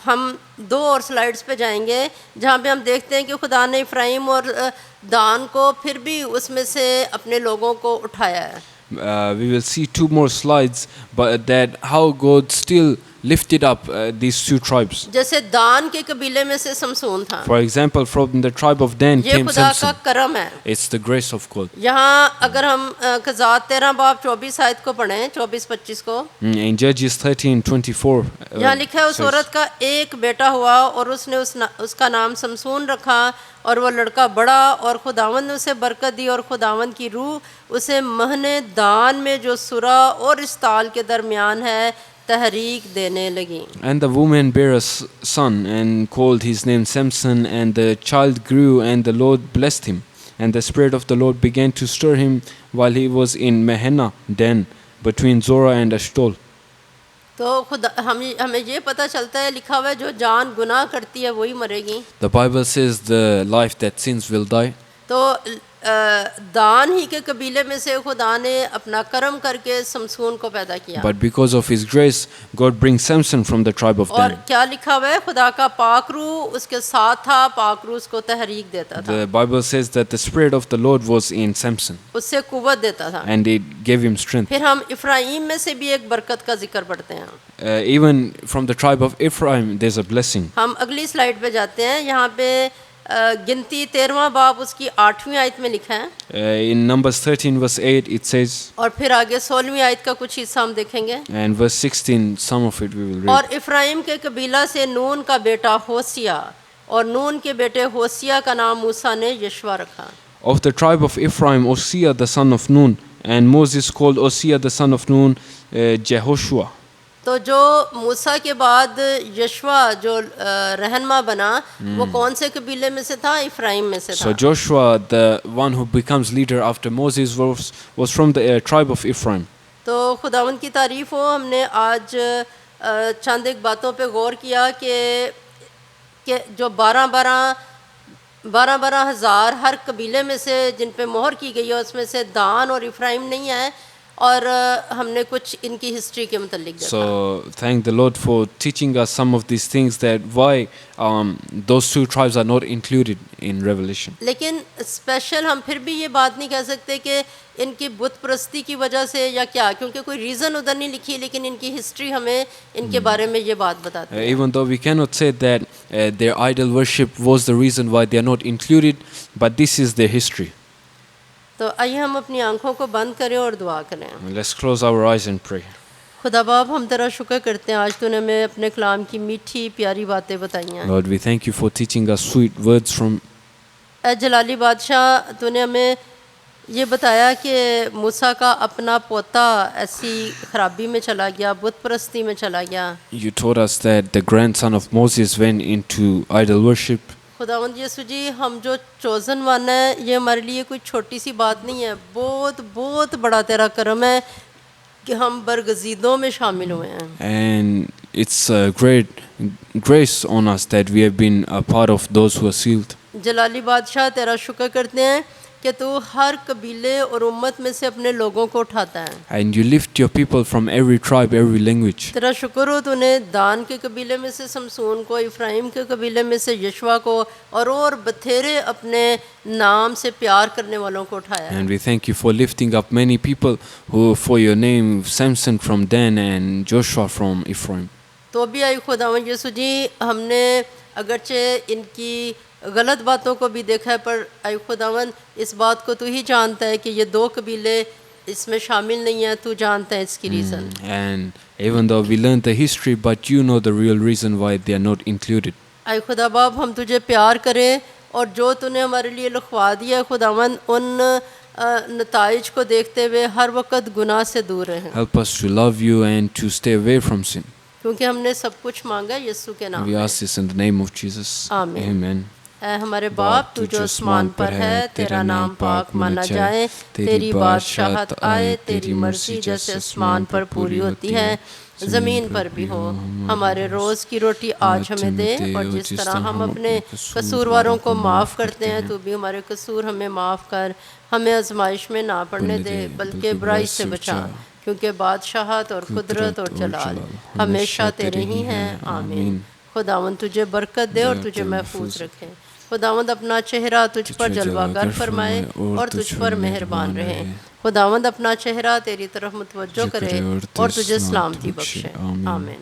हम दो और स्लाइड्स पे जाएंगे जहाँ पे हम देखते हैं कि खुदा ने इफ्राइम और दान को फिर भी उसमें से अपने लोगों को उठाया है। We will see two more slides, but that how God still lifted up these two tribes. जैसे दान के कबीले में से समसून था, For example, from the tribe of Dan ये came खुदा का Samson. करम है। It's the grace of God. यहाँ अगर हम कज़ात 13 बाब 24 आयत को पढ़ें, 24-25 को, In Judges 13:24, यहाँ लिखा है उस says, औरत का एक बेटा हुआ और उसने उसका नाम समसून रखा, और वो लड़का बड़ा, और खुदावंद ने उसे बरकत दी, और खुदावंद की रूह उसे महने दान में जो सुरा और इस ताल के दरमियान है तहरीक देने लगी। And the woman bare a son and called his name Samson, and the child grew, and the Lord blessed him. And the Spirit of the Lord began to stir him while he was in Mehenna, Dan, between Zorah and Ashtol. तो खुदा हमें ये पता चलता है, लिखा हुआ है जो जान गुनाह करती है वही मरेगी। The Bible says the life that sins will die. तो दान ही के कबीले में से खुदा ने अपना करम करके समसून को पैदा किया। But because of His grace, God brings Samson from the tribe of और Dan. क्या लिखा हुआ है, खुदा का पाक रूह उसके साथ था, पाक रूह उसको तहरीक देता था, The Bible says that the Spirit of the Lord was in Samson, उससे कुव्वत देता था। and it gave him strength. फिर हम इफ्राइम में से भी एक बरकत का जिक्र पढ़ते हैं। Even from the tribe of Ephraim, there's a blessing. हम अगली स्लाइड पे जाते हैं। यहाँ पे गिनती 13वां बाब उसकी 8वीं आयत में लिखा है, In Numbers 13 verse 8 it says, और फिर आगे 16वीं आयत का कुछ हिस्सा हम देखेंगे। and verse 16 some of it we will read. और इफ्राइम के कबीला से नून का बेटा होसिया, और नून के बेटे होसिया का नाम मूसा ने यशवा रखा। Of the tribe of Ephraim, Osea the son of Nun, and Moses called Osea the son of Nun Jehoshua. तो जो मूसा के बाद यशवा जो रहनमा बना, वो कौन से कबीले में से था? इफ्राइम में से So था। Joshua, the one who becomes leader after Moses, was from the tribe of Ephraim. तो खुदावंद की तारीफ हो, हमने आज चंद एक बातों पे गौर किया कि जो 12 हज़ार हर कबीले में से जिन पे मोहर की गई है उसमें से दान और इफ्राइम नहीं है, और हमने कुछ इनकी हिस्ट्री के मुतालिक देखा। So thank the Lord for teaching us some of these things, that why those two tribes are not included in Revelation. लेकिन स्पेशल हम फिर भी ये बात नहीं कह सकते कि इनकी बुत परस्ती की वजह से या क्या, क्योंकि कोई रीज़न उधर नहीं लिखी, लेकिन इनकी हिस्ट्री हमें इनके बारे में ये बात बताती है। Even though we cannot say that their idol worship was the reason why they are not included, but this is their history. तो आइए हम अपनी आंखों को बंद करें और दुआ करें। Let's close our eyes and pray. खुदा बाप, हम तेरा शुक्र करते हैं, आज तूने हमें अपने कलाम की मीठी प्यारी बातें बताई हैं। Lord, we thank you for teaching us sweet words from ऐ जलाली बादशाह, तूने हमें ये बताया कि मूसा का अपना पोता ऐसी खराबी में चला गया, बुत परस्ती में चला गया, you. Taught us that the grandson of Moses went into idol worship, खुदावंद यीशु जी, हम जो चोज़न वन है, ये हमारे लिए कोई छोटी सी बात नहीं है। बहुत बहुत बड़ा तेरा करम है कि हम बरगज़ीदों में शामिल हुए हैं। And it's a great grace on us that we have been a part of those who are sealed. जलाली बादशाह, तेरा शुक्र करते हैं कि तू हर कबीले और उम्मत में से अपने लोगों को उठाता है। And you lift your people from every tribe, every language. तेरा शुक्र हो, तूने दान के कबीले में से समसून को, इफ्राइम के कबीले में से यशवा को और बथेरे अपने नाम से प्यार करने वालों को उठाया है। And we thank you for lifting up many people who, for your name, Samson from Dan and Joshua from Ephraim. तो भी आई खुदावंद यीशु जी, हमने अगरचे इनकी गलत बातों को भी देखा है, पर आई खुदावंद इस बात को तू ही जानता है कि ये 2 कबीले इसमें शामिल नहीं है। तू जानता है इसकी reason. And even though we learned the history, but you know the real reason why they are not included. आई खुदा बाप, हम तुझे प्यार करें और जो तूने हमारे लिए लिखवा दिया है खुदावंद, उन नताइज को देखते हुए हर वक्त गुनाह से दूर रहें। Help us to love you and to stay away from sin. क्योंकि हमने सब कुछ मांगा यीशु के नाम We में। ask this in the name of Jesus. Amen. Amen. ऐ हमारे बाप, तू जो आसमान पर है, तेरा नाम पाक माना जाए, तेरी बादशाहत आए, तेरी मर्जी जैसे आसमान पर पूरी होती है ज़मीन पर भी हो। हमारे रोज़ की रोटी आज हमें दे, और जिस तरह हम अपने कसूरवारों को माफ़ करते हैं, तू भी हमारे कसूर हमें माफ़ कर। हमें आजमाइश में ना पड़ने दे, बल्कि बुराई से बचा, क्योंकि बादशाहत और कुदरत और जलाल हमेशा तेरे ही हैं। आमीन। खुदावंद तुझे बरकत दे और तुझे महफूज रखे। खुदावंद अपना चेहरा तुझ पर जलवागर फरमाए और तुझ पर मेहरबान रहे। खुदावंद अपना चेहरा तेरी तरफ मुतवज्जो करे और तुझे सलामती बख्शे। आमीन।